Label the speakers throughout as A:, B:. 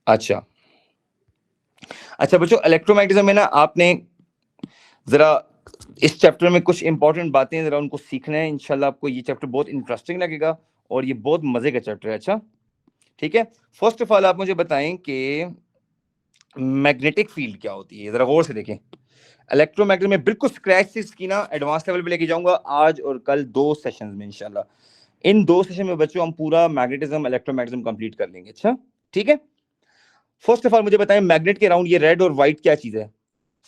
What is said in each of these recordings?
A: अच्छा अच्छा बच्चों, इलेक्ट्रोमैग्नेटिज्म में ना आपने जरा इस चैप्टर में कुछ इंपॉर्टेंट बातें जरा उनको सीखना है। इंशाल्लाह आपको ये चैप्टर बहुत इंटरेस्टिंग लगेगा और ये बहुत मजे का चैप्टर है। अच्छा ठीक है, फर्स्ट ऑफ ऑल आप मुझे बताएं कि मैग्नेटिक फील्ड क्या होती है, जरा गौर से देखें। इलेक्ट्रोमैग्नेटिज्म में बिल्कुल स्क्रैच से इसकी ना एडवांस लेवल पे लेके जाऊंगा आज और कल 2 सेशंस में इंशाल्लाह। इन 2 सेशन में बच्चों हम पूरा मैग्नेटिज्म इलेक्ट्रोमैग्नेटिज्म कंप्लीट कर लेंगे। अच्छा ठीक है, फर्स्ट ऑफ ऑल मुझे बताएं मैग्नेट के अराउंड ये रेड और व्हाइट क्या चीज है?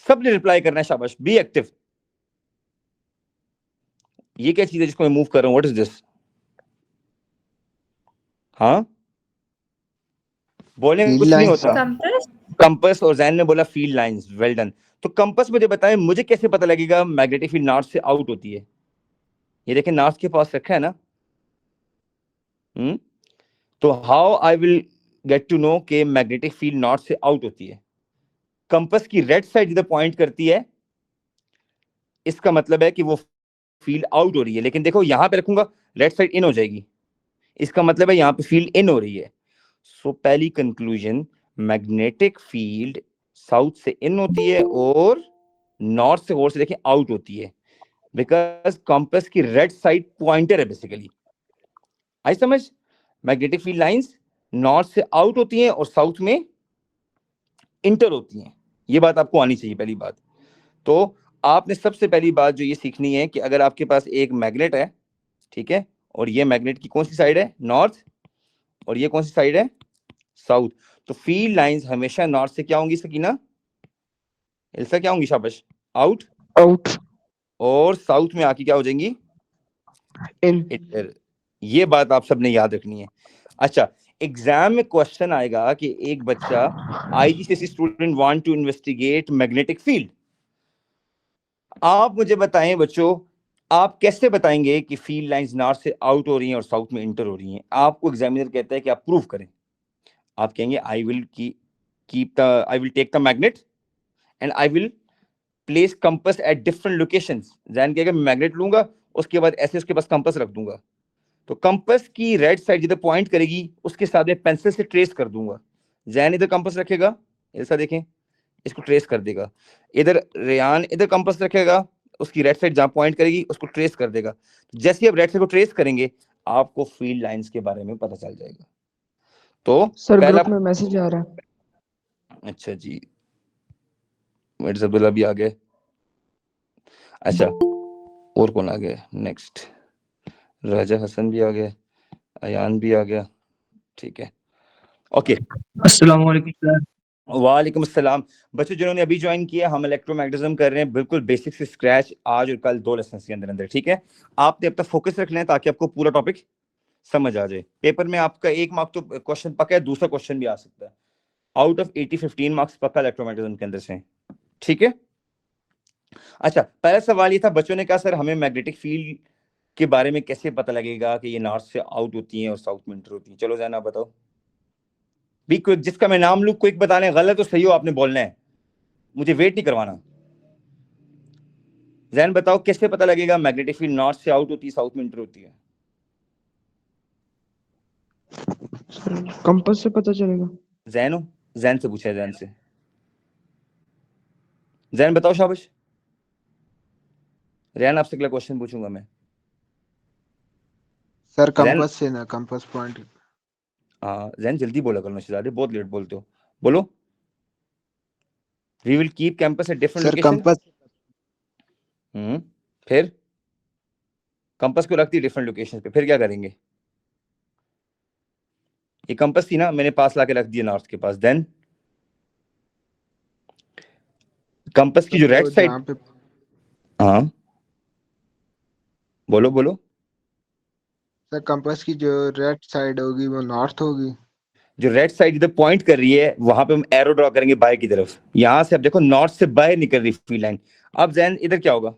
A: सबने रिप्लाई करना है, शाबाश, बी एक्टिव। ये क्या चीज है जिसको मैं मूव कर रहा हूं? What is this? हाँ बोलने में कुछ नहीं होता। कंपास, और जैन ने बोला फील्ड लाइंस, वेल डन। तो कंपास मुझे बताएं मुझे कैसे पता लगेगा मैग्नेटिक फील्ड नॉर्थ से आउट होती है? ये देखें नॉर्थ के पास रखा है ना। तो how I will get to know कि मैग्नेटिक फील्ड नॉर्थ से आउट होती है? कंपास की रेड साइड जिधर पॉइंट करती है इसका मतलब है कि वो फील्ड आउट हो रही है। लेकिन देखो यहां पे रखूंगा रेड साइड इन हो जाएगी, इसका मतलब है यहां पे फील्ड इन हो रही है। सो पहली कंक्लूजन, मैग्नेटिक फील्ड साउथ से इन होती है और नॉर्थ से और से देखें आउट होती है, बिकॉज कंपास की रेड साइड पॉइंटर है बेसिकली। आई समझ? मैग्नेटिक फील्ड लाइंस नॉर्थ से आउट होती हैं और साउथ में इंटर होती हैं। ये बात आपको आनी चाहिए पहली बात। तो आपने सबसे पहली बात जो ये सीखनी है कि अगर आपके पास एक मैग्नेट है, ठीक है, और ये मैग्नेट की कौन सी साइड है? नॉर्थ, और ये कौन सी साइड है? साउथ। तो फील्ड लाइंस हमेशा नॉर्थ से क्या होंगी सकीना? इल्सा क्या होंगी? शाबाश, आउट।
B: आउट।
A: और साउथ में आके क्या हो जाएंगी?
B: इन।
A: ये बात आप सबने याद रखनी है। अच्छा, एग्जाम में क्वेश्चन आएगा कि एक बच्चा IGCSE student want to investigate magnetic field. आप मुझे बताएं बच्चों, आप कैसे बताएंगे कि फील्ड लाइंस नॉर्थ से आउट हो रही हैं और साउथ में इंटर हो रही हैं? आपको एग्जामिनर कहता है कि आप प्रूव करें। आप कहेंगे I will take the magnet and I will place compass at different locations. Jain कहेगा मैं मैग्नेट लूंगा, उसके बाद ऐसे उसके पास कंपास रख दूंगा, तो कंपास की रेड साइड जिधर पॉइंट करेगी उसके साथ में पेंसिल से ट्रेस कर दूंगा। जैन इधर कंपास रखेगा, ऐसा देखें, इसको ट्रेस कर देगा। इधर रेयान इधर कंपास रखेगा, उसकी रेड साइड जहां पॉइंट करेगी उसको ट्रेस कर देगा। जैसे ही आप रेड साइड को ट्रेस करेंगे आपको फील्ड लाइंस के बारे में पता चल जाएगा। तो
B: सर
A: पहला,
B: ग्रुप में मैसेज आ रहा है।
A: अच्छा जी, मिर्जा अब्दुल्ला भी आ गए। अच्छा और कौन आ गया नेक्स्ट? राजा हसन भी आ गया, अयान भी आ गया, ठीक है, ओके।
C: अस्सलाम वालेकुम सर।
A: वालेकुम अस्सलाम। बच्चों जिन्होंने अभी ज्वाइन किया, हम इलेक्ट्रोमैग्नेटिज्म कर रहे हैं बिल्कुल बेसिक से स्क्रैच, आज और कल 2 लेसन के अंदर अंदर, ठीक है। आपने अब तक फोकस रखना है ताकि आपको पूरा टॉपिक समझ आ जाए। पेपर में आपका 1 मार्क तो क्वेश्चन पक्का है, दूसरा क्वेश्चन भी आ सकता है। आउट ऑफ 80 15 मार्क्स पक्का इलेक्ट्रोमैग्नेटिज्म के अंदर से, ठीक है। अच्छा, पहला सवाल ये था, बच्चों ने कहा सर हमें मैग्नेटिक फील्ड के बारे में कैसे पता लगेगा कि ये नॉर्थ से आउट होती है और साउथ में इंटर होती है? चलो जाना बताओ भी, क्विक, जिसका मैं नाम लूं क्विक बताने, गलत तो सही हो आपने बोलना है, मुझे वेट नहीं करवाना। जैन बताओ कैसे पता लगेगा मैग्नेटिक फील्ड नॉर्थ से आउट होती है साउथ में इंटर होती है?
B: कंपास से पता चलेगा।
A: जैन हो? जैन से पूछा है, जैन से। जैन बताओ, शाबाश। रैन आपसे अगला क्वेश्चन पूछूंगा मैं।
D: सर कंपास से ना, कंपास पॉइंट।
A: हाँ जैन जल्दी बोला करो नशीदारे, बहुत लेट बोलते हो, बोलो। We will keep campus at different
D: sir
A: location.
D: Compass.
A: फिर कंपास को रखती डिफरेंट लोकेशन पे, फिर क्या करेंगे? ये कंपास थी ना, मैंने पास लाके रख दिया नॉर्थ के पास। देन कंपास की जो रेड साइड,
D: जहाँ पे
A: हाँ बोलो बोलो।
D: सर कंपास की जो रेड साइड होगी वो नॉर्थ होगी।
A: जो रेड साइड इधर पॉइंट कर रही है वहां पे हम एरो ड्रॉ करेंगे बाय की तरफ। यहां से अब देखो नॉर्थ से बाय निकल रही फील्ड लाइन। अब जैन इधर क्या होगा?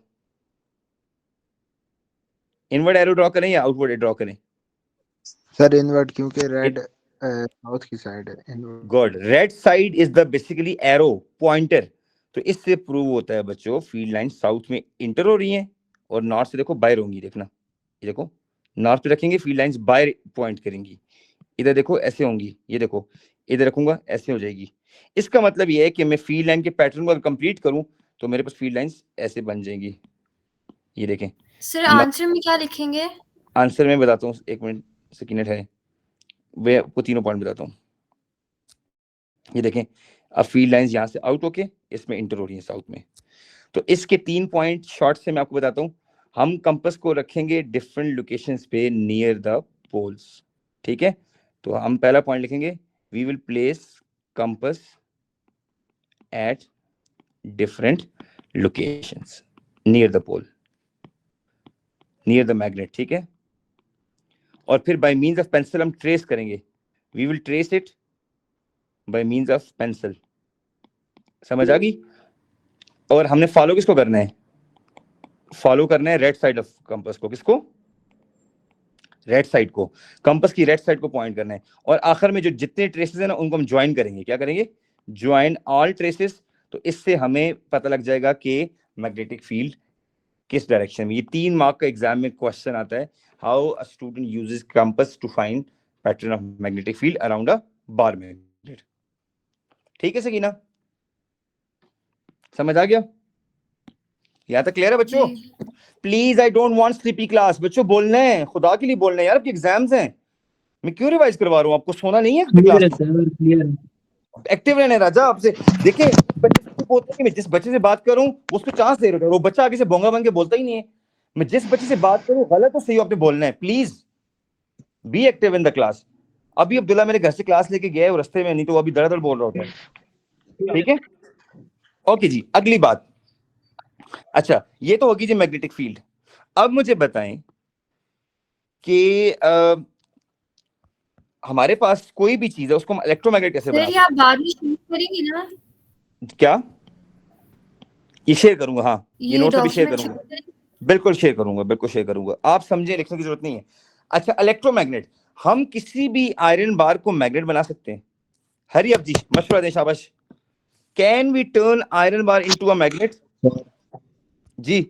A: इनवर्ड एरो ड्रॉ करें या आउटवर्ड ड्रॉ करें?
D: सर इनवर्ट, क्योंकि रेड साउथ की साइड है। Invert.
A: Good, red side is the basically arrow pointer. तो इससे प्रूव होता है बच्चों फील्ड लाइन साउथ में इंटर हो रही है और नॉर्थ से देखो बाहर होंगी। देखना ये देखो, नॉर्थ पे रखेंगे फील्ड लाइंस बाहर पॉइंट करेंगी। इधर देखो ऐसे होंगी, ये देखो इधर रखूंगा ऐसे हो जाएगी। इसका मतलब ये है कि मैं फील्ड लाइन के पैटर्न को अगर कंप्लीट करूं तो मेरे पास फील्ड लाइंस ऐसे बन जाएंगी। ये देखें
E: सर आंसर में क्या लिखेंगे?
A: आंसर में बताता हूँ, एक मिनट सेकंड है, वे आपको तीनों पॉइंट बताता हूँ। ये देखें अब फील्ड लाइंस यहाँ से आउट होके इसमें इंटर हो रही है साउथ में। तो इसके 3 पॉइंट शॉर्ट से मैं आपको बताता हूँ। हम कंपास को रखेंगे डिफरेंट लोकेशंस पे नियर द पोल्स, ठीक है। तो हम पहला पॉइंट लिखेंगे, we will place compass at different locations near the pole, near the magnet, ठीक है। और फिर बाय मींस ऑफ पेंसिल हम ट्रेस करेंगे, we will trace it by means of pencil. समझ आ गई? और हमने फॉलो किसको करना है? फॉलो करना है रेड साइड ऑफ कंपास को। किसको? रेड साइड को, कंपास की रेड साइड को पॉइंट करना है। और आखिर में जो जितने ट्रेसेस है ना उनको हम ज्वाइन करेंगे। क्या करेंगे? Join all traces. तो इससे हमें पता लग जाएगा कि मैग्नेटिक फील्ड किस डायरेक्शन में। ये 3 मार्क का एग्जाम में क्वेश्चन आता है, how a student uses compass to find pattern of magnetic field around a bar magnet. ठीक है सकीना, समझ आ गया? यहाँ तक क्लियर है बच्चों? Please I don't want sleepy class. बच्चों बोलना है, खुदा के लिए बोलना है यार, आपके एग्जाम्स हैं। मैं क्यों रिवाइज करवा रहा हूँ आपको? सोना नहीं है
C: क्लियर है
A: क्लास
C: सर, क्लियर है।
A: एक्टिव रहना है राजा आपसे। देखिए बच्चे बोलते हैं कि मैं जिस बच्चे से बात करूं वो उसको चांस दे रहे हो, वो बच्चा आगे से बोंगा बन के बोलता ही नहीं है। मैं जिस बच्चे से बात करूं गलत तो सही आपने बोलना है। Please be active in the class. अभी अब्दुल्ला मेरे घर से क्लास लेके गया है, वो रास्ते में, नहीं तो वो अभी दरदर बोल रहा होता है। ठीक है, ओके जी, अगली बात। अच्छा ये तो होगी जी मैग्नेटिक फील्ड। अब मुझे बताएं कि हमारे पास कोई भी चीज है उसको हम इलेक्ट्रोमैग्नेट कैसे बना
E: सर ये आप बाद में शुरू करेंगे ना?
A: क्या? ये शेयर करूंगा, हाँ ये नोट्स भी शेयर
E: डॉक्यूमेंट
A: करूंगा, बिल्कुल शेयर करूंगा, बिल्कुल शेयर करूंगा। आप समझे, लिखने की जरूरत नहीं है। अच्छा इलेक्ट्रोमैग्नेट, हम किसी भी आयरन बार को मैग्नेट बना सकते हैं। हरी अब जी मशवरा दें, शाबाश। Can we turn iron bar into a magnet? जी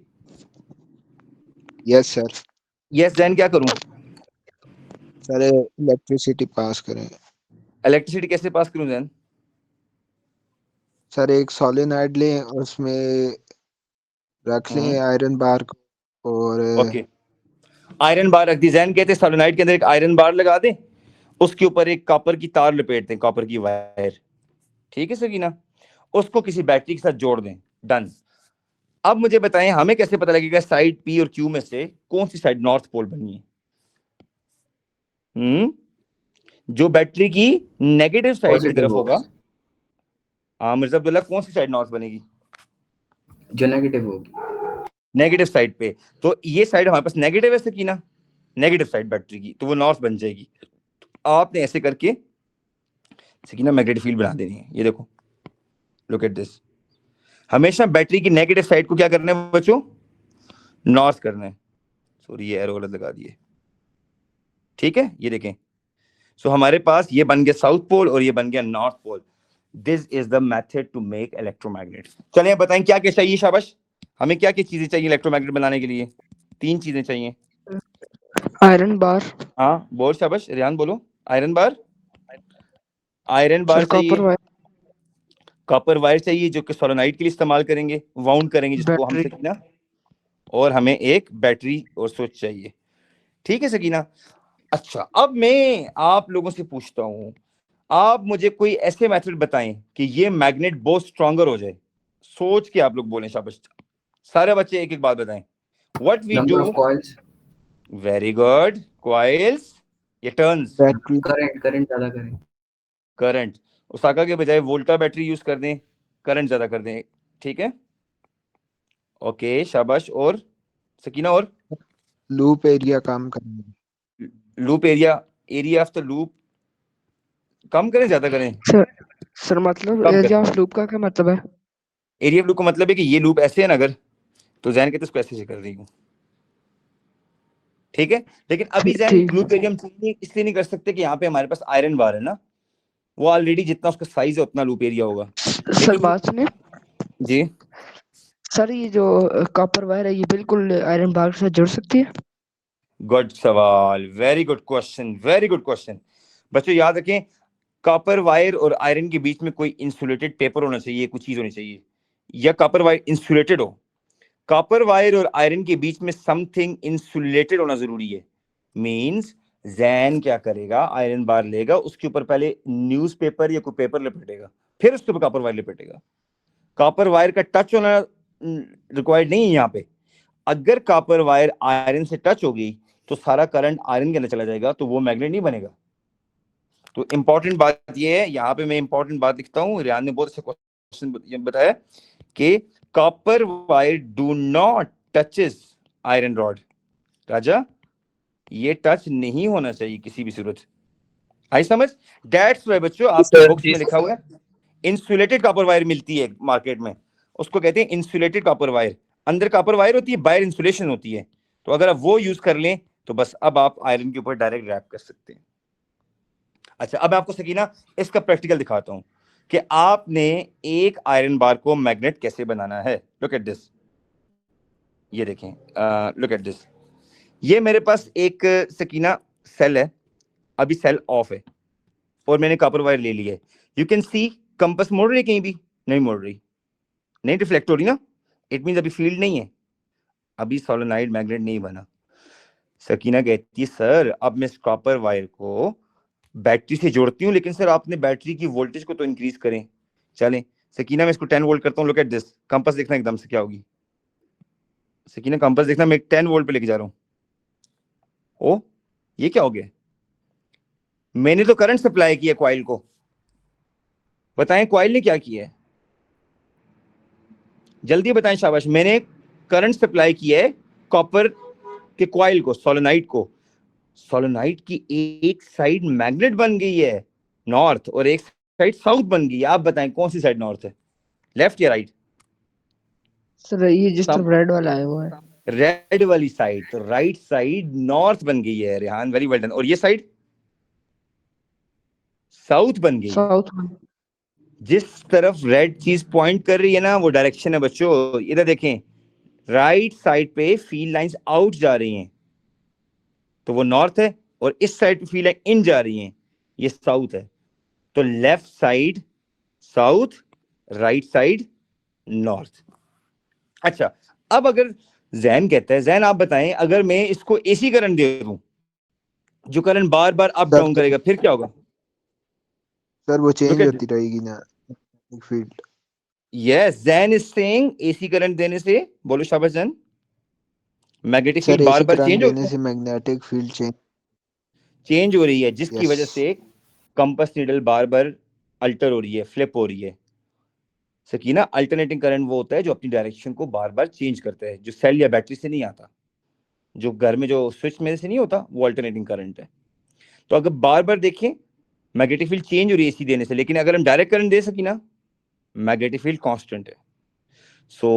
D: यस सर।
A: यस। जैन क्या करूं?
D: सर इलेक्ट्रिसिटी पास करें।
A: इलेक्ट्रिसिटी कैसे पास करूं जैन?
D: सर एक सोलेनॉइड लें और उसमें रख लें आयरन बार को, और
A: ओके आयरन बार रख दी। जैन कहते हैं सोलेनॉइड के अंदर एक आयरन बार लगा दें, उसके ऊपर एक कॉपर की तार लपेट दें, कॉपर की वायर। ठीक है सकीना, उसको किसी बैटरी के साथ जोड़ दें, डन। अब मुझे बताएं हमें कैसे पता लगेगा साइड पी और क्यू में से कौन सी साइड नॉर्थ पोल बनी है? जो बैटरी की नेगेटिव साइड की तरफ होगा। हाँ मिर्जा अब्दुल्ला, कौन सी साइड नॉर्थ बनेगी?
F: जो नेगेटिव होगी।
A: नेगेटिव साइड पे। तो ये साइड हमारे पास नेगेटिव है सकीना, नेगेटिव साइड बैटरी की, तो वो नॉर्थ बन जाएगी। तो आपने ऐसे करके सकीना मैग्नेटिक फील्ड बना देनी है। ये देखो, लुक एट दिस। हमेशा बैटरी की नेगेटिव साइड को क्या करना है बच्चों? नॉर्थ करना है। सॉरी ये एरो गलत लगा दिए। ठीक है, ये देखें। सो हमारे पास ये बन गया साउथ पोल और ये बन गया north pole. This is the method to make electromagnet. चलिए बताएं क्या क्या चाहिए। शाबाश, हमें क्या क्या चीजें चाहिए इलेक्ट्रोमैग्नेट बनाने के लिए? 3 चीजें चाहिए।
B: Iron bar.
A: हाँ बोल, शाबाश रियान बोलो। Iron bar, iron bar
B: sir copper
A: चाहिए,
B: वायर,
A: कॉपर वायर चाहिए जो कि सोलेनॉइड के लिए इस्तेमाल करेंगे, वाउंड करेंगे जिसको हम
B: बैटरी।
A: सकीना, और हमें एक बैटरी और स्विच चाहिए। ठीक है सकीना। अच्छा अब मैं आप लोगों से पूछता हूं, आप मुझे कोई ऐसे मेथड बताएं कि ये मैग्नेट बहुत स्ट्रॉन्गर हो जाए। सोच के आप लोग बोलें, शाबाश। सारे बच्चे एक एक बात बताएं। What we
F: number
A: do?
F: Of coils,
A: very good. Coils, ये टर्न्स,
D: बैटरी
F: करंट ज्यादा करें।
A: करंट। ओसाका के बजाय वोल्टा बैटरी यूज कर दें, करंट ज्यादा कर दें। ठीक है, ओके शाबाश। और सकीना? और
D: लूप एरिया कम करेंगे।
A: Loop area, area of the loop कम करें ज्यादा करें?
B: सर मतलब
A: कम
B: एरिया
A: करें।
B: ऑफ लूप का क्या मतलब है?
A: एरिया ऑफ लूप का मतलब है कि ये लूप ऐसे है ना अगर, तो जैन कहते इसको ऐसे से कर रही हूँ। ठीक है, लेकिन अभी जैन
B: ठीक।
A: लूप एरिया हम इसलिए नहीं कर सकते कि यहाँ पे हमारे पास आयरन बार है ना, वो ऑलरेडी जितना उसका साइज है उतना लूप एरिया होगा।
B: सर
A: लेकिन
B: बात सुनिए,
A: जी
B: सर ये जो कॉपर वायर है ये बिल्कुल आयरन बार से जुड़ सकती है?
A: गुड सवाल, very good question, very good question. बच्चों याद रखें, कॉपर वायर और आयरन के बीच में कोई इंसुलेटेड पेपर होना चाहिए, कुछ चीज होनी चाहिए, या कॉपर वायर इंसुलेटेड हो। कॉपर वायर और आयरन के बीच में समथिंग इंसुलेटेड होना जरूरी है। मींस जैन क्या करेगा, आयरन बार लेगा, उसके ऊपर पहले न्यूज़पेपर या कोई पेपर लपेटेगा, फिर उसके ऊपर कॉपर वायर लपेटेगा। कॉपर वायर का टच होना रिक्वायर्ड नहीं है यहाँ पे। अगर कॉपर वायर आयरन से टच होगी तो सारा करंट आयरन के अंदर चला जाएगा, तो वो मैग्नेट नहीं बनेगा। तो इंपॉर्टेंट बात ये है, यहाँ पे मैं इंपॉर्टेंट बात लिखता हूँ, रियान ने बहुत अच्छा क्वेश्चन बताया कि copper wire do not touches iron rod. राजा, ये टच नहीं होना चाहिए किसी भी सूरत। आई समझ? दैट्स व्हाई बच्चों आपके बुक्स में लिखा हुआ है इंसुलेटेड कॉपर वायर मिलती है मार्केट में, उसको कहते हैं इंसुलेटेड कॉपर वायर। अंदर कॉपर वायर होती है, बाहर इंसुलेशन होती है। तो अगर आप वो यूज कर लें तो बस अब आप आयरन के ऊपर डायरेक्ट रैप कर सकते हैं। अच्छा, अब मैं आपको सकीना इसका प्रैक्टिकल दिखाता हूं कि आपने एक आयरन बार को मैग्नेट कैसे बनाना है। लुक एट दिस, ये देखें, लुक एट दिस। ये मेरे पास एक सकीना सेल है, अभी सेल ऑफ है और मैंने कॉपर वायर ले लिया है। यू कैन सी कंपास मोड़ रही है, कहीं भी नहीं मोड़ रही, नहीं रिफ्लेक्ट हो रही ना, इट मींस अभी फील्ड नहीं है, अभी सोलेनोइड मैग्नेट नहीं बना। सकीना कहती है सर अब मैं इस कॉपर वायर को बैटरी से जोड़ती हूँ, लेकिन सर आपने बैटरी की वोल्टेज को तो इंक्रीज करें। चलें सकीना, मैं इसको 10 वोल्ट करता हूँ। लुक एट दिस, कंपास देखना एकदम से क्या होगी। सकीना कंपास देखना, मैं 10 वोल्ट पे लेके जा रहा हूँ। ओ ये क्या हो गया, मैंने तो करंट सप्लाई किया कॉइल को, बताएं कॉइल ने क्या किया है, जल्दी बताएं शाबाश। मैंने करंट सप्लाई किया है कॉपर के कॉइल को, सोलेनोइड को। सोलेनोइड की एक साइड मैग्नेट बन गई है नॉर्थ और एक साइड साउथ बन गई है। आप बताएं कौन सी साइड नॉर्थ है, लेफ्ट या राइट?
B: सर ये जिस तरफ रेड वाला है वो है
A: रेड वाली साइड, तो राइट साइड नॉर्थ बन गई है रेहान, वेरी वेल डन। और ये साइड साउथ बन गई।
B: साउथ में।
A: जिस तरफ रेड चीज पॉइंट कर रही है ना, वो डायरेक्शन है बच्चों। इधर देखें, राइट साइड पे फील्ड लाइंस आउट जा रही हैं तो वो नॉर्थ है, और इस साइड पे फील्ड लाइन इन जा रही हैं, ये साउथ है। तो left side south, right side north. अच्छा, अब अगर जैन कहता है, जैन आप बताएं अगर मैं इसको एसी करंट दे दूं जो करंट बार बार अप डाउन करेगा, फिर क्या होगा?
D: सर वो चेंज
A: Look at
D: होती रहेगी ना field.
A: Yes, Jain is saying AC current देने से, बोलो शाबाश जैन, मैग्नेटिक
D: सर
A: फील्ड बार
D: एसी
A: बार
D: करंट
A: चेंज हो
D: देने से मैग्नेटिक फील्ड
A: चेंज हो रही है, जिसकी
D: Yes.
A: वजह से कंपास नीडल बार बार अल्टर हो रही है, फ्लिप हो रही है। सकीना, अल्टरनेटिंग करंट वो होता है जो अपनी डायरेक्शन को बार बार चेंज करता है, जो सेल या बैटरी से नहीं आता, जो घर में जो स्विच में से नहीं होता, वो अल्टरनेटिंग करंट है। तो अगर बार बार देखें मैग्नेटिक फील्ड चेंज हो रही है एसी देने से, लेकिन अगर हम डायरेक्ट करंट दे सकी ना, मैग्नेटिक फील्ड कांस्टेंट है। सो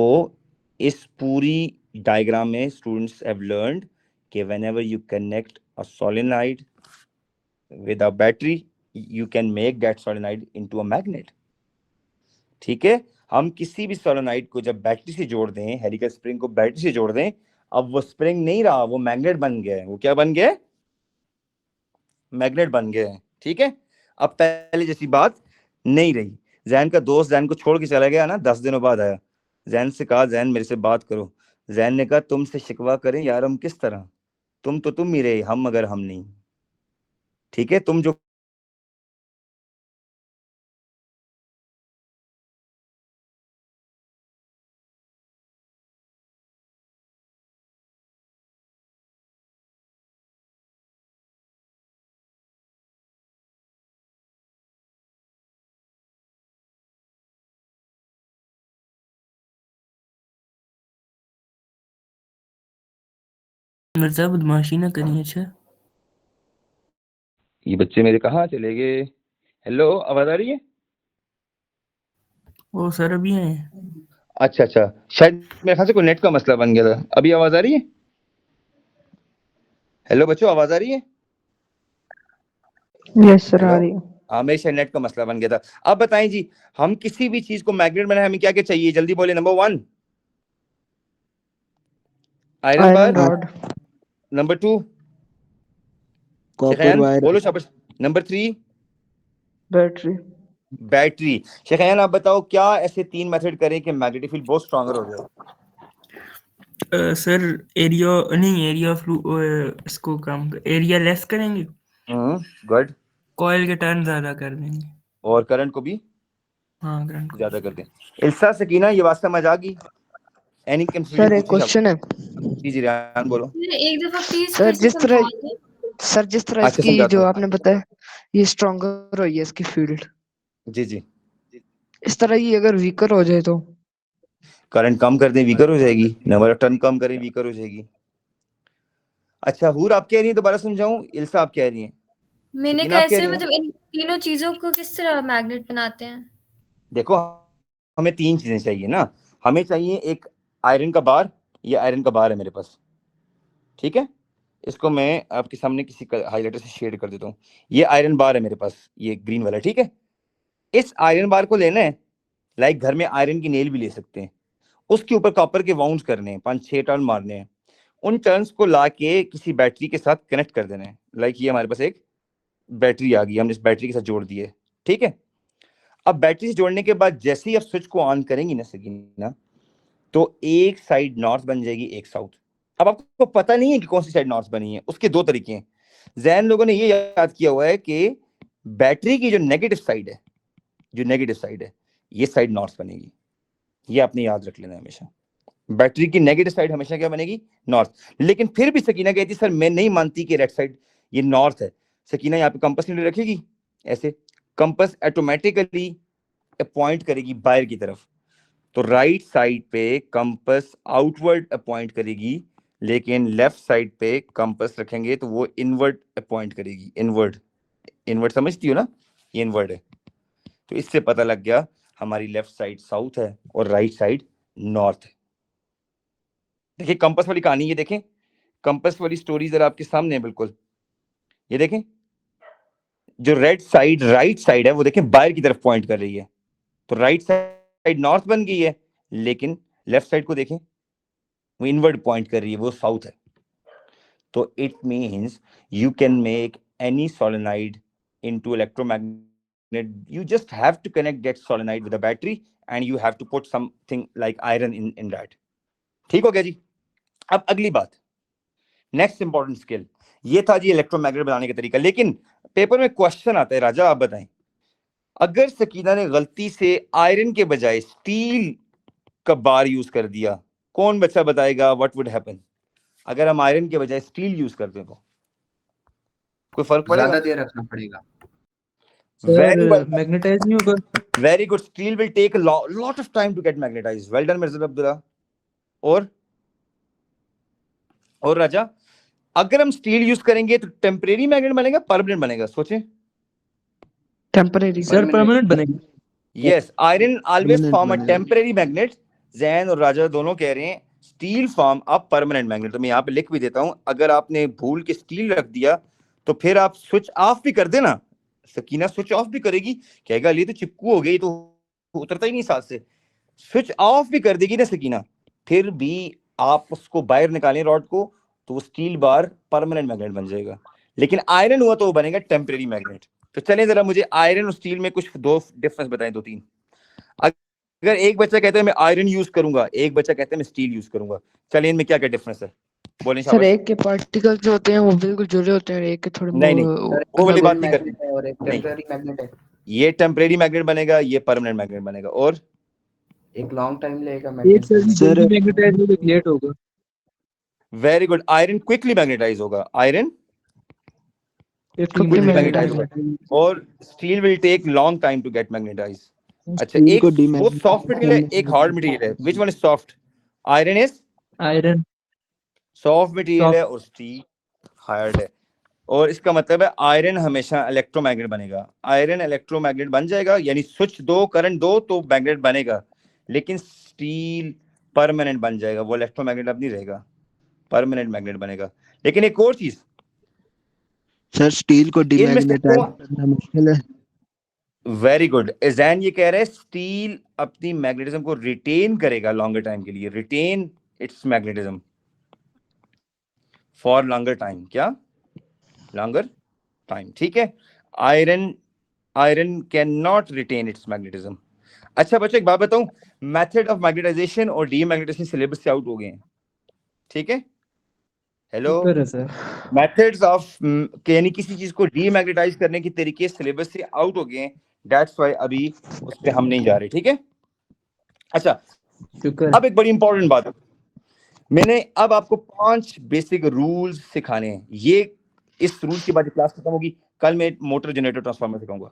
A: इस पूरी डायग्राम में स्टूडेंट्स हैव लर्नड कि whenever you connect a solenoid with a battery you can make that solenoid into a magnet। ठीक है, हम किसी भी सोलेनोइड को जब बैटरी से जोड़ दें, हेलिकल स्प्रिंग को बैटरी से जोड़ दें, अब वो स्प्रिंग नहीं रहा, वो मैग्नेट बन गया है। वो क्या बन गया है? मैग्नेट बन गया है। ठीक है, अब पहले जैसी बात नहीं रही। जैन का दोस्त जैन को छोड़ के चला गया ना, 10 दिनों बाद आया, जैन से कहा जैन मेरे से बात करो। जैन ने कहा तुमसे शिकवा करें यार हम किस तरह, तुम तो तुम ही रहे, हम मगर हम नहीं। ठीक है, तुम जो
C: मिर्जा बदमाशी ना करिए। अच्छा
A: ये बच्चे मेरे कहाँ चले गए? हेलो, आवाज आ रही है?
C: वो सर अभी आए।
A: अच्छा अच्छा, शायद मेरे ख्याल से कोई नेट का मसला बन गया था। अभी आवाज आ रही है? हेलो बच्चों, आवाज आ रही है?
B: यस सर आ
A: हेलो,
B: रही है।
A: हाँ मेरे शायद नेट का मसला बन गया था। अब बताएं जी, हम किसी भी चीज को मैग्नेट बनाए हमें क्या क्या चाहिए, जल्दी बोले। Number 1 iron
B: iron
A: bar,
B: rod,
A: number 2
D: copper wire
A: बोलो शाबाश, नंबर 3
B: बैटरी।
A: बैटरी। शेखयान आप बताओ क्या ऐसे 3 मेथड करें कि मैग्नेटिक फील्ड बहुत स्ट्रॉन्गर हो जाए?
C: सर एरिया नहीं, एरिया फ्लू इसको कम, एरिया लेस करेंगे,
A: गुड।
C: कॉइल के टर्न ज्यादा कर देंगे,
A: और करंट को भी
C: हाँ करंट को
A: ज्यादा कर दें। इल्सा, सकीना, ये बात समझ आ गई? Any confusion?
B: सर एक क्वेश्चन है
A: जी जी रेहान बोलो।
E: एक दफा प्लीज
B: सर,
E: फिर से समझा दें।
B: सर जिस तरह
A: अच्छा,
B: इसकी
A: समझाता
B: जो
A: हूँ।
B: आपने बताया ये स्ट्रॉन्गर हुई है इसकी फील्ड,
A: जी जी।
B: इस तरह ये अगर वीकर हो जाए तो?
A: करंट कम कर दें, वीकर हो जाएगी। नंबर ऑफ टर्न कम करें, वीकर हो जाएगी। अच्छा, हूर आप कह रही हैं, दोबारा समझाऊं? इल्सा आप कह रही हैं?
E: मैंने
A: सकीना आप कह
E: कैसे
A: रही हैं?
E: मतलब इन तीनों चीजों को किस तरह मैग्नेट बनाते हैं?
A: देखो, हमें 3 चीजें चाहिए ना। हमें चाहिए एक आयरन का बार, ये आयरन का बार है मेरे पास, ठीक है? इसको मैं आपके सामने किसी हाईलाइटर से शेड कर देता हूँ। ये आयरन बार है मेरे पास, ये ग्रीन वाला, ठीक है? इस आयरन बार को लेना है, लाइक घर में आयरन की नेल भी ले सकते हैं। उसके ऊपर कॉपर के वाउंड्स करने हैं, 5-6 टर्न मारने हैं। उन टर्न्स को ला के किसी बैटरी के साथ कनेक्ट कर देना है। लाइक ये हमारे पास एक बैटरी आ गई, हमने इस बैटरी के साथ जोड़ दी है, ठीक है? अब बैटरी से जोड़ने के बाद जैसे ही आप स्विच को ऑन करेंगी ना सकीना, तो एक साइड नॉर्थ बन जाएगी, एक साउथ। अब आपको पता नहीं है कि कौन सी साइड नॉर्थ बनी है, उसके 2 तरीके हैं। जैन लोगों ने ये याद किया हुआ है कि बैटरी की जो नेगेटिव साइड है, ये साइड नॉर्थ बनेगी। ये आपने याद रख लेना हमेशा। बैटरी की नेगेटिव साइड हमेशा क्या बनेगी? नॉर्थ। लेकिन फिर भी सकीना कहती सर मैं नहीं मानती कि राइट साइड ये नॉर्थ है। सकीना यहाँ पे कंपास नीडल रखेगी, ऐसे कंपास ऑटोमेटिकली पॉइंट करेगी बाहर की तरफ। तो राइट साइड पे कंपास आउटवर्ड पॉइंट करेगी, लेकिन लेफ्ट साइड पे कंपास रखेंगे तो वो इनवर्ड पॉइंट करेगी। इनवर्ड समझती हो ना? ये इनवर्ड है। तो इससे पता लग गया हमारी लेफ्ट साइड साउथ है और राइट साइड नॉर्थ है। देखिए कंपास वाली कहानी, ये देखें कंपास वाली स्टोरी जरा आपके सामने है बिल्कुल। ये देखें, जो रेड साइड राइट साइड है वो देखें बाहर की तरफ पॉइंट कर रही है, तो राइट साइड नॉर्थ बन गई है। लेकिन लेफ्ट साइड को देखें, वो इनवर्ड पॉइंट कर रही है, वो साउथ है। तो it means you can make any solenoid into electromagnet, you just have to connect that solenoid with a battery and you have to put something like iron in that। ठीक हो गया जी? अब अगली बात, नेक्स्ट इंपॉर्टेंट स्किल, ये था जी electromagnet बनाने का तरीका। लेकिन पेपर में क्वेश्चन आता है, राजा आप बताएं, अगर सकीना ने गलती से आयरन के बजाय स्टील का बार यूज कर दिया, कौन बच्चा बताएगा व्हाट वुड हैपन? अगर हम आयरन के बजाय स्टील यूज करते हैं तो कोई फर्क पड़ेगा?
F: ज्यादा देर रखना पड़ेगा।
A: वेरी वेल,
G: मैग्नेटाइज नहीं होगा।
A: Very good. Steel will take lot of time to get magnetized. Well done Mirza Abdullah. और राजा, अगर हम स्टील यूज करेंगे तो टेम्परेरी मैग्नेट बनेगा, परमानेंट बनेगा? सोचें।
B: टेम्परेरी।
G: सर परमानेंट बनेगी।
A: Yes, iron always
D: Permanent
A: form a
D: बनेगा।
A: Temporary magnet. जैन और राजा दोनों कह रहे हैं steel form a permanent magnet. तो मैं यहाँ पे लिख भी देता हूं, अगर आपने भूल के स्टील रख दिया तो फिर आप स्विच ऑफ भी कर देना, सकीना स्विच ऑफ भी करेगी, कहेगा ये तो चिपकू हो गई, तो उतरता ही नहीं साथ से। स्विच ऑफ भी कर देगी ना सकीना, फिर भी आप उसको बाहर निकालें रॉड को, तो वो स्टील बार परमानेंट मैग्नेट बन जाएगा। लेकिन आयरन हुआ तो वो बनेगा टेम्परेरी मैग्नेट। तो चलें जरा मुझे आयरन और स्टील में कुछ 2 डिफरेंस बताएं, 2-3। अगर एक बच्चा कहता है मैं आयरन यूज करूंगा, एक बच्चा कहता है मैं स्टील यूज करूंगा, चलिए इनमें क्या क्या डिफरेंस है, बोलें
B: सर
A: शाबाश।
B: एक के पार्टिकल जो होते हैं वो बिल्कुल जुड़े होते हैं, एक के थोड़े
A: नहीं, वो वाली बात नहीं करनी।
F: मैग्नेट है और एक
A: नहीं,
F: टेम्पररी मैग्नेट है।
A: ये टेम्परेरी मैग्नेट बनेगा, ये परमानेंट मैग्नेट बनेगा। और
F: एक लॉन्ग टाइम लेगा
G: एक
F: मैग्नेट
G: सर
F: बनने
D: सर
G: जल्दी मैग्नेटाइज होगा, एक लेट होगा।
A: Very good, iron quickly magnetize होगा, आयरन
G: एक
B: Quickly
A: क्विकली
B: magnetize
A: मैग्नेटाइज होगा, और steel will take long time to get magnetize. अच्छा,
D: स्टील
A: एक
D: को
A: वो सॉफ्ट मटेरियल है,
D: डीमैग्नेटाइज
A: एक हार्ड मटेरियल है, which one is soft? Iron is
G: iron
A: soft material है
G: सॉफ्ट।
A: और स्टील हार्ड है। और इसका मतलब है आयरन हमेशा इलेक्ट्रोमैग्नेट बनेगा। आयरन इलेक्ट्रोमैग्नेट बन जाएगा, यानी स्विच दो, करंट दो तो मैग्नेट बनेगा। लेकिन स्टील परमानेंट बन जाएगा, वो इलेक्ट्रोमैग्नेट अब नहीं रहेगा, परमानेंट मैग्नेट बनेगा। लेकिन एक और चीज,
D: सर स्टील को
A: इनमें से
D: डीमैग्नेटाइज करना मुश्किल है।
A: वेरी गुड, एजैन ये कह रहे हैं स्टील अपनी मैग्नेटिज्म को रिटेन करेगा लॉन्गर टाइम के लिए, retain its magnetism for longer time. क्या? लॉन्गर टाइम, ठीक है। Iron can not retain its magnetism. अच्छा बच्चों एक बात बताऊं, मेथड ऑफ मैग्नेटाइजेशन और डीमैग्नेटाइजेशन सिलेबस से आउट हो गए हैं, ठीक है? हेलो,
G: शुक्र है सर।
A: मेथड्स ऑफ यानी किसी चीज को डीमैग्नेटाइज करने के तरीके सिलेबस से आउट हो गए हैं, दैट्स व्हाई अभी उस पे हम नहीं जा रहे, ठीक है? अच्छा
G: शुक्र
A: अब एक बड़ी इंपॉर्टेंट बात, मैंने अब आपको 5 बेसिक रूल्स सिखाने हैं। ये इस रूल्स के बाद क्लास खत्म होगी, कल मैं मोटर जनरेटर ट्रांसफार्मर सिखाऊंगा।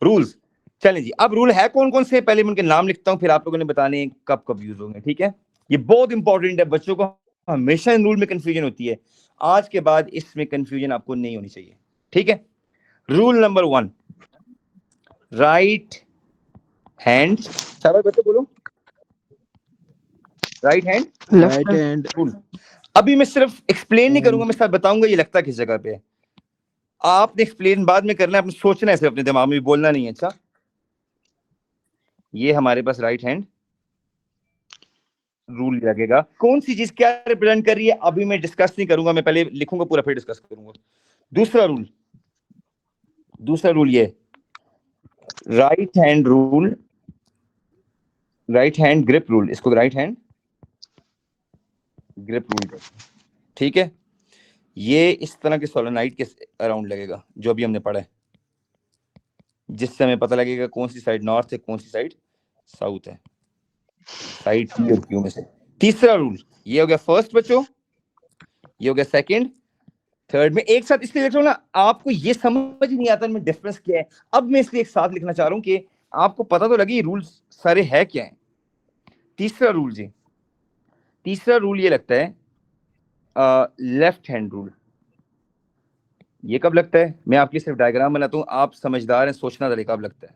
A: रूल्स चलें जी, अब रूल है कौन कौन से, पहले मैं उनके नाम लिखता हूं, फिर आप लोगों ने बताने हैं कब कब यूज होंगे, ठीक है? ये बहुत इंपॉर्टेंट है, बच्चों को हमेशा इन रूल में कंफ्यूजन होती है, आज के बाद इसमें कंफ्यूजन आपको नहीं होनी चाहिए, ठीक है? रूल नंबर 1, राइट हैंड, शाबाश बच्चों बोलो, right hand
D: right hand
A: rule. अभी मैं सिर्फ एक्सप्लेन नहीं करूंगा, मैं साथ बताऊंगा ये लगता किस जगह पे है, आपने एक्सप्लेन बाद में करना है, आपने सोचना है सिर्फ अपने दिमाग में, बोलना नहीं है। अच्छा ये हमारे पास राइट हैंड रूल लगेगा, कौन सी चीज क्या रिप्रेजेंट कर रही है अभी मैं डिस्कस नहीं करूंगा, मैं पहले लिखूंगा पूरा फिर डिस्कस करूंगा। दूसरा रूल ये right hand rule, right hand grip rule, इसको राइट हैंड ग्रिप रूल, ठीक है? ये इस तरह के सोलेनोइड के अराउंड लगेगा जो अभी हमने पढ़ा है, जिससे हमें पता लगेगा कौन सी साइड नॉर्थ है कौन सी साइड साउथ है, साइड P और Q में से। तीसरा रूल ये हो गया फर्स्ट बच्चों, ये हो गया सेकंड, थर्ड में एक साथ इसलिए लिख रहा हूं ना, आपको ये समझ नहीं आता इनमें डिफरेंस क्या है, अब मैं इसलिए एक साथ लिखना चाह रहा हूं कि आपको पता तो लगे ये रूल्स सारे है क्या है। तीसरा रूल जी, तीसरा रूल ये लगता है लेफ्ट हैंड रूल। ये कब लगता है, मैं आपके सिर्फ डायग्राम बनाता हूं, आप समझदार हैं, सोचना जरा कब लगता है।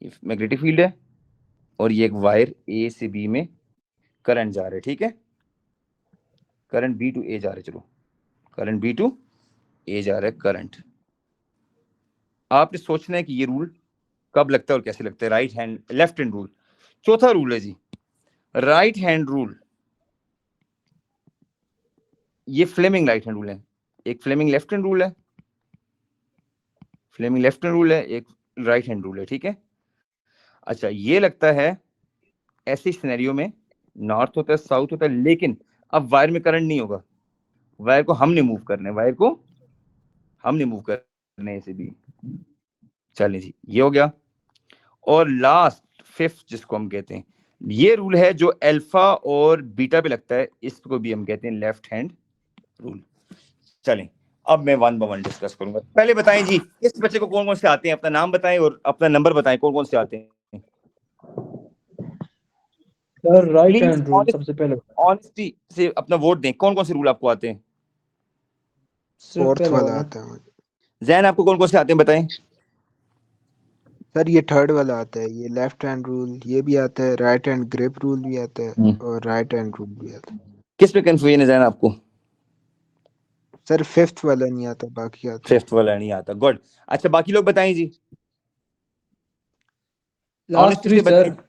A: ये मैग्नेटिक फील्ड है और ये एक वायर ए से बी में करंट जा रहा है, ठीक है? करंट बी टू ए जा रहा है, चलो करंट बी टू ए जा रहा है करंट। आपने सोचना है कि ये रूल कब लगता है और कैसे लगता है, right hand left hand rule. चौथा रूल है जी राइट हैंड रूल, ये फ्लेमिंग राइट हैंड रूल है, एक फ्लेमिंग लेफ्ट हैंड रूल है, फ्लेमिंग लेफ्ट हैंड रूल है, एक राइट हैंड रूल है, ठीक है? अच्छा ये लगता है ऐसे सिनेरियो में नॉर्थ होता है साउथ होता है, लेकिन अब वायर में करंट नहीं होगा, वायर को हमने मूव करना है, वायर को हमने मूव करना है, ऐसे भी चलें जी, ये हो गया। और लास्ट फिफ्थ जिसको हम कहते हैं, ये रूल है जो अल्फा और बीटा पे लगता है, इसको भी हम कहते हैं लेफ्ट हैंड रूल। चलें अब मैं वन बाय वन डिस्कस करूंगा। पहले बताएं जी इस बच्चे को कौन कौन से आते हैं, अपना नाम बताएं और अपना नंबर बताएं, कौन कौन से आते हैं
G: sir. Right
A: please,
G: hand rule सबसे पहले,
A: ऑनेस्टी से अपना वोट दें, कौन कौन से रूल आपको आते हैं?
G: सिर्फ
D: फोर्थ
G: पहला
D: वाला
G: वाला।
D: आता है मुझे
A: जैन आपको कौन कौन से आते हैं बताएं?
D: सर, ये थर्ड वाला आता है, ये लेफ्ट हैंड रूल ये भी आता है, राइट हैंड ग्रिप रूल भी आता है और राइट हैंड रूल भी आता है।
A: किस पे कंफ्यूजन है जैन आपको?
D: सर फिफ्थ वाला नहीं आता, बाकी आता है।
A: फिफ्थ वाला नहीं आता, गुड। अच्छा बाकी लोग बताएं जी,
G: लास्ट
A: Honesty
G: थ्री
A: से बताएं।
G: सर।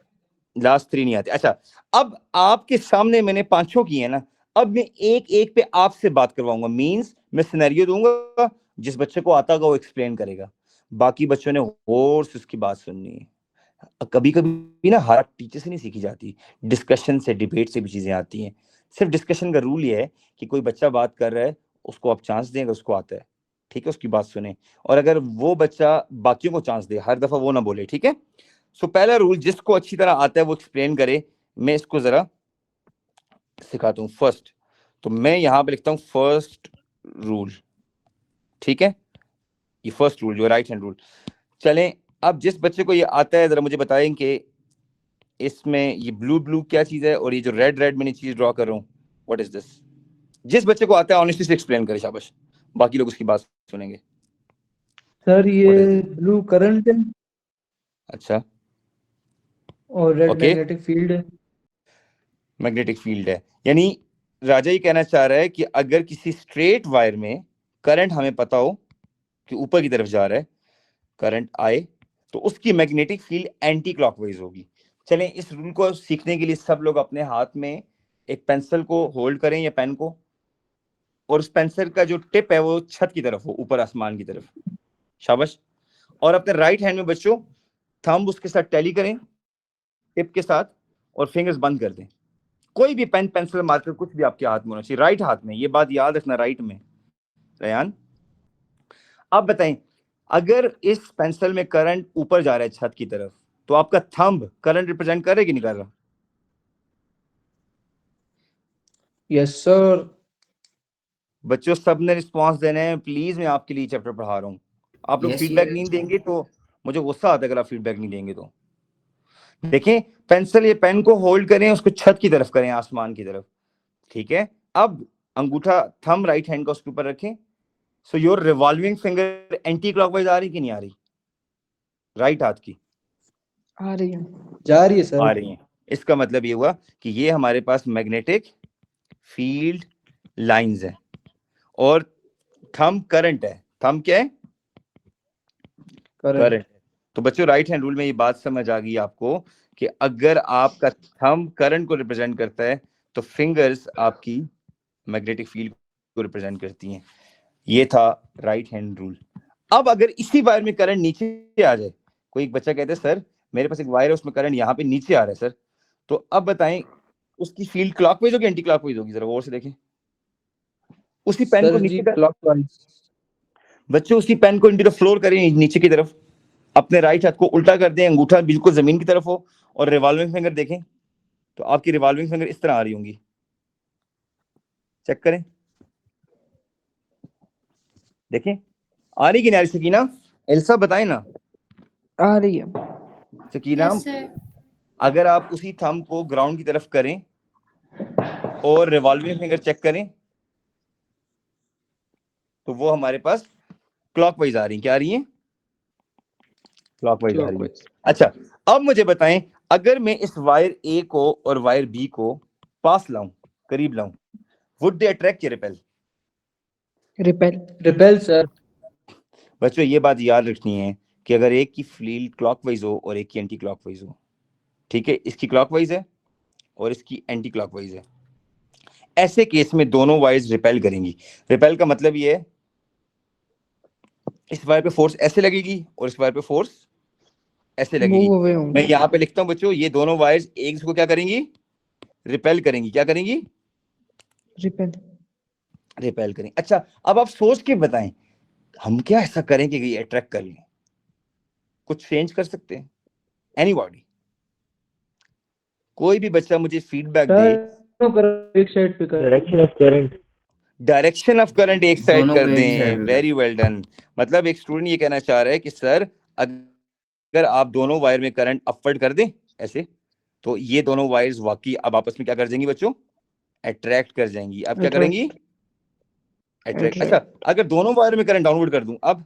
A: लास्ट 3 नहीं आते। अच्छा अब आपके सामने मैंने 5 की है ना, अब मैं एक एक पे आपसे बात करवाऊंगा, मींस मैं सिनेरियो दूंगा, जिस बच्चे को आता होगा वो एक्सप्लेन करेगा, बाकी बच्चों ने गौर से उसकी बात सुननी है। कभी कभी ना हर टीचर से नहीं सीखी जाती, डिस्कशन से डिबेट से भी चीजें आती हैं। सिर्फ डिस्कशन का रूल ये है कि कोई बच्चा बात कर रहा है उसको आप चांस दें, अगर उसको आता है ठीक है उसकी बात सुने, और अगर वो बच्चा बाकियों को चांस दे, हर दफा वो ना बोले, ठीक है? सो पहला रूल जिसको अच्छी तरह आता है वो एक्सप्लेन करे, मैं इसको जरा सिखाता हूं। फर्स्ट, तो मैं यहां पे लिखता हूं फर्स्ट रूल, ठीक है? ये फर्स्ट रूल जो राइट हैंड रूल। चलें अब जिस बच्चे को ये आता है जरा मुझे बताएं कि इसमें ये ब्लू ब्लू क्या चीज है और ये जो रेड रेड मैंने चीज ड्रॉ कर रहा हूं, व्हाट इज दिस? जिस बच्चे को आता है ऑनेस्टली से एक्सप्लेन करे, शाबाश, बाकी लोग उसकी बात सुनेंगे।
G: सर
A: What is
G: ये
A: it?
G: ब्लू करंट है
A: अच्छा
G: और रेड
A: ओके,
G: मैग्नेटिक फील्ड है।
A: मैग्नेटिक फील्ड है, यानी राजा ये कहना चाह रहा है कि अगर किसी स्ट्रेट वायर में करंट हमें पता हो कि ऊपर की तरफ जा रहा है, करंट आए तो उसकी मैग्नेटिक फील्ड एंटी क्लॉकवाइज होगी। चलें इस रूल को सीखने के लिए सब लोग अपने हाथ में एक पेंसिल को होल्ड करें या पेन को, और उस पेंसिल का जो टिप है वो छत की तरफ हो, ऊपर आसमान की तरफ, शाबाश। और अपने राइट हैंड में बच्चों थंब उसके साथ टैली करें टिप के साथ और फिंगर्स बंद कर दें। कोई भी पेन पेंसिल मार्कर कुछ भी आपके हाथ में होना चाहिए, राइट हाथ में, ये बात याद रखना, राइट में। रयान अब बताएं, अगर इस पेंसिल में करंट ऊपर जा रहा है छत की तरफ, तो आपका थंब करंट रिप्रेजेंट कर रहा है कि नहीं कर रहा?
G: Yes sir.
A: बच्चों सबने रिस्पांस देना है प्लीज, मैं आपके लिए चैप्टर पढ़ा रहा हूँ। आप लोग
F: Yes,
A: फीडबैक
F: yes.
A: नहीं देंगे तो मुझे गुस्सा आता है, अगर आप फीडबैक नहीं देंगे तो। देखें, पेंसिल, ये पेन को होल्ड करें, उसको छत की तरफ करें, आसमान की तरफ, ठीक है। अब अंगूठा थंब राइट हैंड का उसके ऊपर रखें। So your revolving finger anti clockwise आ रही कि नहीं आ रही? राइट हाथ की
B: आ रही है।
G: जा रही है सर।
A: आ रही है। इसका मतलब ये हुआ कि ये हमारे पास मैग्नेटिक फील्ड लाइंस है और थंब करंट है। थंब क्या है?
G: करंट।
A: करंट। तो बच्चों राइट हैंड रूल में ये बात समझ आ गई आपको कि अगर आपका थंब करंट को रिप्रेजेंट करता है तो फिंगर्स आपकी मैग्नेटिक फील्ड को रिप्रेजेंट करती हैं। ये था राइट हैंड रूल। अब अगर इसी वायर में करंट नीचे आ जाए, कोई एक बच्चा कहता है सर मेरे पास एक वायर है उसमें करंट यहाँ पे नीचे आ रहा है सर, तो अब बताएं उसकी फील्ड क्लॉकवाइज होगी एंटी क्लॉकवाइज होगी? जरा और से देखें। उसी पेन को
G: सर जी
A: नीचे
G: क्लॉकवाइज।
A: बच्चों उसी पेन को इंटू द फ्लोर करें नीचे की तरफ, अपने राइट हाथ को उल्टा कर दें, अंगूठा बिल्कुल जमीन की तरफ हो और रिवॉल्विंग फिंगर देखें तो आपकी रिवॉल्विंग फिंगर इस तरह आ रही होंगी। चेक करें, देखें आ रही कि नहीं आ रही? सकीना, एल्सा बताएं ना।
B: आ रही है।
A: Sakina,
E: Yes, sir.
A: अगर आप उसी थंब को ग्राउंड की तरफ करें और रिवॉल्विंग फिंगर चेक करें तो वो हमारे पास क्लॉकवाइज आ रही हैं। क्या आ रही हैं? क्लॉकवाइज आ रही हैं। अच्छा, अब मुझे बताएं, अगर मैं इस वायर ए को और वायर बी को पास लाऊं, करीब लाऊं, वुड दे अट्रैक्ट या रिपेल?
B: रिपेल।
G: Repel sir.
A: बच्चों ये बात याद रखनी है कि अगर एक की फील्ड क्लॉकवाइज हो और एक की एंटी क्लॉकवाइज हो, ठीक है, इसकी क्लॉकवाइज है और इसकी एंटी क्लॉकवाइज है, ऐसे केस में दोनों वायर्स रिपेल करेंगी। रिपेल का मतलब ये है इस वायर पे फोर्स ऐसे लगेगी और इस वायर पे फोर्स ऐसे लगेगी।
B: मूव अवे होंगे।
A: मैं यहाँ पे लिखता हूँ बच्चों, ये दोनों वायर्स एक दूसरे को क्या करेंगी? रिपेल करेंगी। क्या करेंगी?
B: रिपेल।
A: रिपेल करेंगी। अच्छा, अब आप सोच के बताएं हम क्या ऐसा करें कि ये अट्रैक्ट कर लें? कुछ चेंज कर सकते हैं? एनीबॉडी? कोई भी बच्चा मुझे फीडबैक दे।
G: एक साइड पे कर।
A: Direction of current, direction of current एक साइड
F: दोनों
A: कर
F: को एक
A: दें।
F: साइड में
A: वेरी वेल डन। मतलब एक स्टूडेंट ये कहना चाह रहा है कि सर अगर आप दोनों वायर में करंट अपवर्ड कर दें ऐसे, तो ये दोनों वायर्स वाकई अब आपस में क्या कर जाएंगी बच्चों? अट्रैक्ट कर जाएंगी। अब क्या करेंगी? अट्रैक्ट। अच्छा, अगर दोनों वायर में करंट डाउनवर्ड कर दूं, अब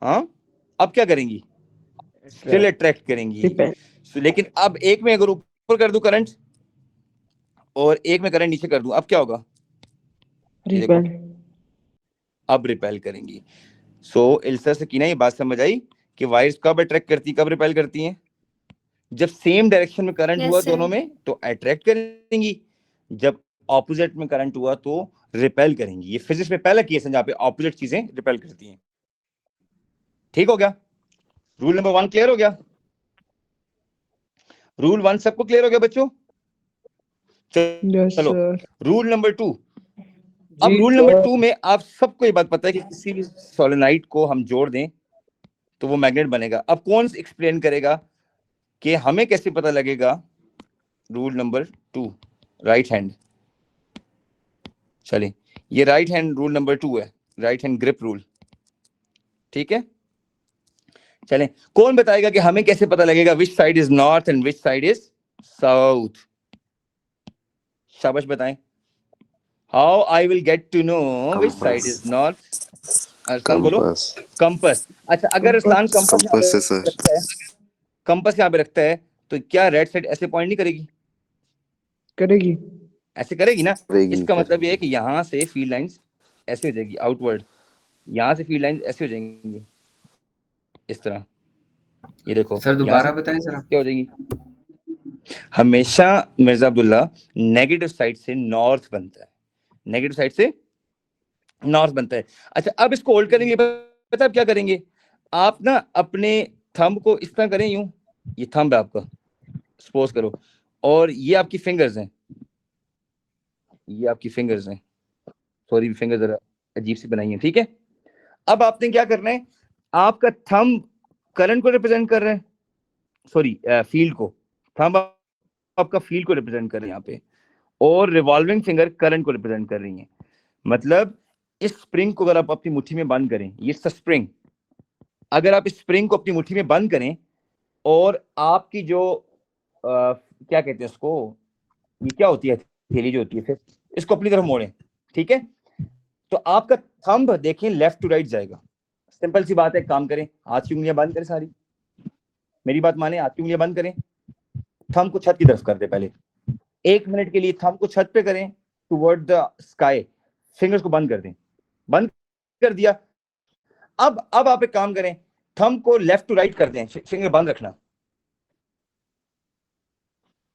A: हाँ, अब क्या करेंगी? स्टिल अट्रैक्ट करेंगी।
B: रिपेल।
A: लेकिन अब एक में अगर ऊपर कर दूं करंट और एक में करंट नीचे कर दूं, अब क्या होगा? ये देखो,
B: रिपेल।
A: अब रिपेल करेंगी। सो इल्सा सकीना ये बात समझ आई कि वायर्स कब अट्रैक्ट करती, कब रिपेल करती हैं? जब सेम डायरेक्शन में करंट
E: Yes,
A: हुआ
E: sir.
A: दोनों में तो अट्रैक्ट करेंगी, जब ऑपोजिट में करंट हुआ तो रिपेल करेंगी। ये फिजिक्स में पहला केस है जहां पे ऑपोजिट चीजें रिपेल करती हैं। ठीक हो गया? रूल नंबर 1 क्लियर हो गया? रूल 1 सबको क्लियर हो गया बच्चों?
B: यस
A: चलो
B: सर।
A: Rule number 2। अब रूल नंबर 2 में आप सबको ये बात पता है कि किसी भी सोलेनाइड को हम जोड़ दें तो वो मैग्नेट बनेगा। अब कौन एक्सप्लेन करेगा कि हमें कैसे पता लगेगा? Rule number 2, right hand. चलिए, ये राइट हैंड रूल नंबर 2 है, राइट हैंड ग्रिप रूल। ठीक है, चलें, कौन बताएगा कि हमें कैसे पता लगेगा which side is north and which side is south? शाबाश बताएं। How I will get to know which side is north? Arsan बोलो। कंपास। अच्छा, अगर अरसान कंपास रखता है, कंपास यहाँ पे रखता है तो क्या रेड साइड ऐसे पॉइंट नहीं करेगी?
B: करेगी।
A: ऐसे करेगी ना। इसका मतलब ये है कि यहाँ से फील्ड लाइंस ऐसे हो जाएगी आउटवर्ड, यहाँ से फील्ड लाइंस ऐसे हो जाएंगी इस तरह। ये देखो
F: सर दोबारा बताएं सर।
A: क्या हो जाएगी? हमेशा मिर्जा अब्दुल्ला नेगेटिव साइड से नॉर्थ बनता है, नेगेटिव साइड से नॉर्थ बनता है। अच्छा, अब इसको होल्ड करने के लिए पता है आप क्या करेंगे? आप ना अपने थंब को इस तरह करें, यूं, ये थंब है आपका, सपोज करो, और ये आपकी फिंगर्स हैं, ये आपकी फिंगर्स हैं, सॉरी फिंगर्स जरा अजीब सी बनाई है, ठीक है। अब आपने क्या करना है, आपका थंब करंट को रिप्रेजेंट कर रहा है, सॉरी फील्ड को, थंब आपका फील्ड को रिप्रेजेंट कर रहे हैं यहाँ पे, और रिवॉल्विंग फिंगर करंट को रिप्रेजेंट कर रही है। मतलब इस स्प्रिंग को अगर आप अपनी मुट्ठी में बंद करें, ये स्प्रिंग, अगर आप इस स्प्रिंग को अपनी मुट्ठी में बंद करें और आपकी जो क्या कहते हैं उसको, ये क्या होती है, थैली जो होती है, फिर इसको अपनी तरफ मोड़ें, ठीक है। तो आपका थंब देखें लेफ्ट टू राइट जाएगा। सिंपल सी बात है, काम करें, हाथ की उंगलियां बंद करें सारी, मेरी बात माने, हाथ की उंगलियां बंद करें, थंब को छत की तरफ कर दे, पहले 1 मिनट के लिए थंब को छत पे करें, टुवर्ड द स्काई, फिंगर्स को बंद कर दें, बंद कर दिया। अब आप एक काम करें, थंब को लेफ्ट टू राइट कर दें, फिंगर बंद रखना।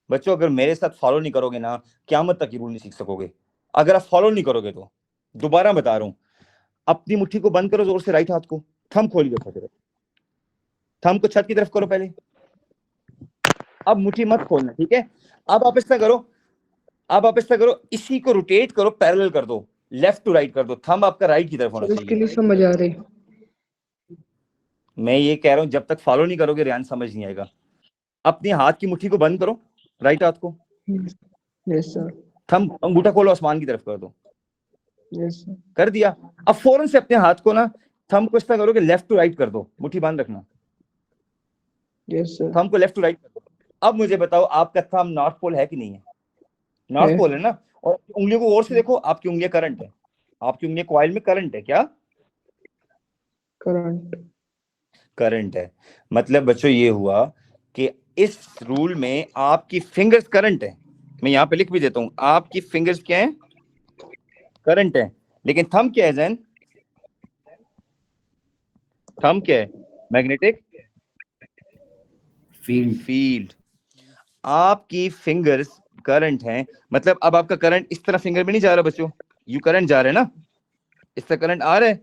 A: बच्चों अगर मेरे साथ फॉलो नहीं करोगे ना, क़यामत तक ये रूल नहीं सीख सकोगे। अगर आप फॉलो नहीं करोगे तो दोबारा बता रहा हूं, अपनी मुट्ठी को बंद करो जोर से, राइट हाथ को, थंब खोलिए, थंब को छत की तरफ करो पहले, अब मुट्ठी मत खोलना, ठीक है। अब आप इस तरह करो, अब आप इस तरह करो, इसी को रोटेट करो, पैरेलल कर दो, लेफ्ट टू राइट कर दो, थंब आपका राइट की तरफ होना
B: सर इसके
A: चाहिए।
B: लिए समझ आ रही।
A: मैं ये कह रहा हूं, जब तक फॉलो नहीं करोगे रियान समझ नहीं आएगा। अपने हाथ की मुट्ठी को बंद करो, राइट हाथ को,
B: यस सर।
A: थंब अंगूठा खोलो, आसमान की तरफ कर दो,
B: यस सर।
A: कर दिया। अब फौरन से अपने हाथ को ना, थंब को इस तरह करो कि लेफ्ट टू राइट कर दो, मुट्ठी बंद रखना,
B: यस सर।
A: थंब को लेफ्ट टू राइट कर दो। अब मुझे बताओ, आपका थंब नॉर्थ पोल है कि नहीं है? नॉर्थ पोल है ना। और उंगलियों को और से देखो, आपकी उंगलियां करंट है, आपकी उंगलियां कॉइल में करंट है, क्या
B: करंट?
A: करंट है। मतलब बच्चों ये हुआ कि इस रूल में आपकी फिंगर्स करंट है, मैं यहाँ पे लिख भी देता हूँ, आपकी फिंगर्स क्या है, करंट है, लेकिन थंब क्या है जैन, थंब क्या है, मैग्नेटिक फील्ड। आपकी फिंगर्स करंट हैं, मतलब अब आपका करंट इस तरह फिंगर में नहीं जा रहा बच्चों, यू करंट जा रहा है ना, इस तरह करंट आ रहा है,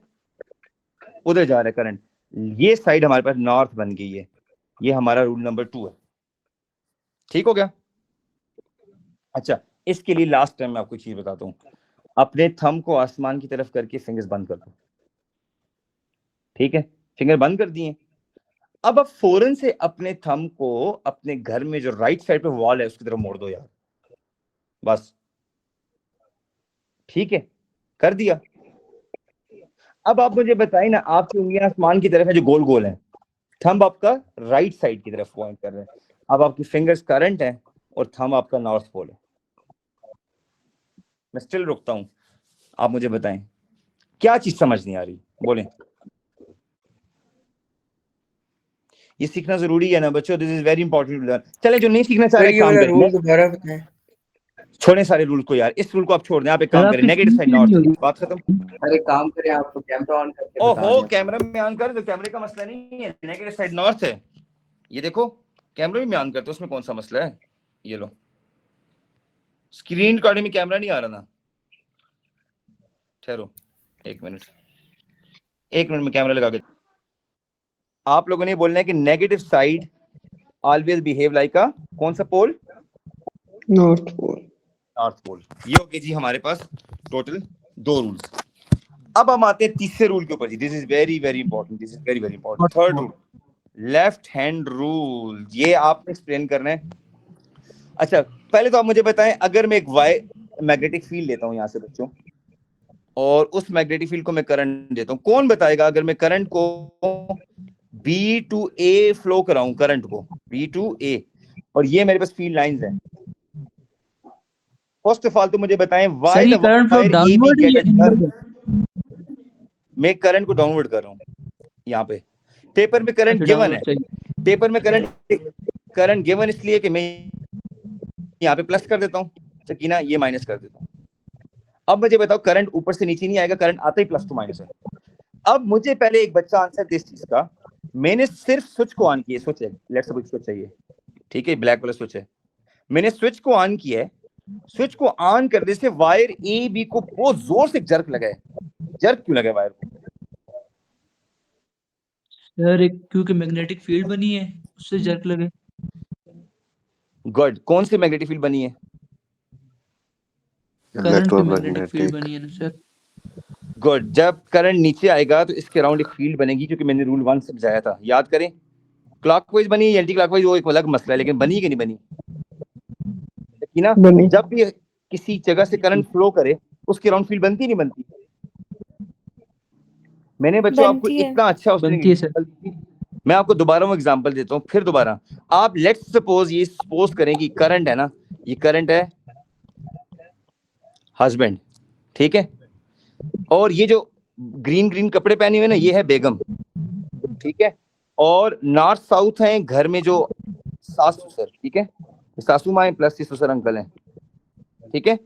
A: उधर जा रहा है करंट, ये साइड हमारे पास नॉर्थ बन गई है, ये हमारा रूल नंबर 2 है, ठीक हो गया। अच्छा, इसके लिए लास्ट टाइम मैं आपको चीज बताता हूँ, अपने थंब को आसमान की तरफ करके फिंगर्स बंद कर दो, ठीक है, फिंगर बंद कर दिए। अब फौरन से अपने थंब को अपने घर में जो राइट साइड पे वॉल है उसकी तरफ मोड़ दो यार, बस, ठीक है, कर दिया। अब आप मुझे बताइए ना, आपकी उंगलियां आसमान की तरफ है जो गोल गोल है, थंब आपका राइट साइड की तरफ पॉइंट कर रहे हैं, अब आपकी फिंगर्स करंट है और थंब आपका नॉर्थ पोल है। मैं स्टिल रुकता हूं, आप मुझे बताएं क्या चीज समझ नहीं आ रही, बोलें। ये सीखना जरूरी है ना बच्चों, दिस इज वेरी इंपॉर्टेंट। चले जो नहीं सीखना चाह रहे काम
C: रूल
A: करें,
C: दोबारा बताएं।
A: छोड़े सारे रूल को यार, इस रूल को आप छोड़ दें, आप एक काम करें, नेगेटिव साइड नॉर्थ, बात खत्म।
F: अरे काम करें, आप तो कैमरा ऑन करके बता
A: ओहो,
F: दें।
A: कैमरा में ऑन कर दो, कैमरे का मसला नहीं है, नेगेटिव साइड नॉर्थ है, ये देखो कैमरा भी ऑन करते, उसमें कौन सा मसला है। ये लो, स्क्रीन रिकॉर्डिंग में कैमरा नहीं आ रहा ना, ठहरो 1 मिनट, 1 मिनट में कैमरा लगा के। आप लोगों ने बोलना है कि negative side always behave like अ कौन सा पोल,
B: नॉर्थ पोल।
A: North pole. ये हो गए जी हमारे पास टोटल 2 रूल्स। अब हम आते हैं तीसरे रूल के ऊपर जी, this is very very important, this is very very important. Third rule, left hand rule, ये आपने एक्सप्लेन करना है। अच्छा, पहले तो आप मुझे बताएं, अगर मैं एक वाई मैग्नेटिक फील्ड लेता हूं यहां से बच्चों, और उस मैग्नेटिक फील्ड को मैं करंट देता हूं, कौन बताएगा अगर मैं करंट को B टू A फ्लो कराऊं, करंट को B टू A, और ये मेरे पास फील्ड लाइंस हैं, फर्स्ट ऑफ ऑल तो मुझे बताएं why the wire AB get a टर्न। मैं करंट को डाउनवर्ड कर रहा हूं, यहाँ पे पेपर में करंट गिवन है, पेपर में करंट गिवन इसलिए कि मैं यहाँ पे प्लस कर देता हूँ, सकीना ये माइनस कर देता हूँ। अब मुझे बताओ, करंट ऊपर से नीचे नहीं आएगा, करंट आता ही प्लस टू माइनस है। अब मुझे पहले एक बच्चा आंसर दे इस चीज का, मैंने सिर्फ स्विच को ऑन किया, स्विच है, लेट्स सपोज स्विच चाहिए, ठीक है, ब्लैक वाला स्विच है, मैंने स्विच को ऑन किया है, स्विच को ऑन करने से वायर AB को बहुत जोर से जर्क लगा है, जर्क क्यों लगे वायर को?
G: सर एक क्योंकि मैग्नेटिक फील्ड बनी है उससे जर्क लगे।
A: गुड। कौन सी मैग्नेटिक फील्ड बनी है?
G: करंट से मैग्नेटिक फील्ड बनी है ना सर।
A: गुड। जब करंट नीचे आएगा तो इसके अराउंड एक फील्ड बनेगी, क्योंकि मैंने रूल 1 समझाया था, याद करें। क्लॉकवाइज बनी एंटी क्लॉकवाइज वो एक अलग मसला है, लेकिन बनी कि नहीं बनी? कि ना,
B: बनी।
A: जब भी किसी जगह से करंट फ्लो करे उसके अराउंड फील्ड बनती नहीं बनती? मैंने बच्चों आपको
E: बनती है।
A: इतना अच्छा
G: बनती है सर।
A: मैं आपको दोबारा वो एग्जांपल देता हूँ, फिर दोबारा। आप लेट्स सपोज ये सपोज करें कि करंट है ना, ये करंट है हस्बैंड, ठीक है, और ये जो ग्रीन ग्रीन कपड़े पहने हुए ना ये है बेगम, ठीक है, और नॉर्थ साउथ है घर में जो सासू सर, ठीक है, सासू माँ प्लस ससुर अंकल हैं, ठीक है,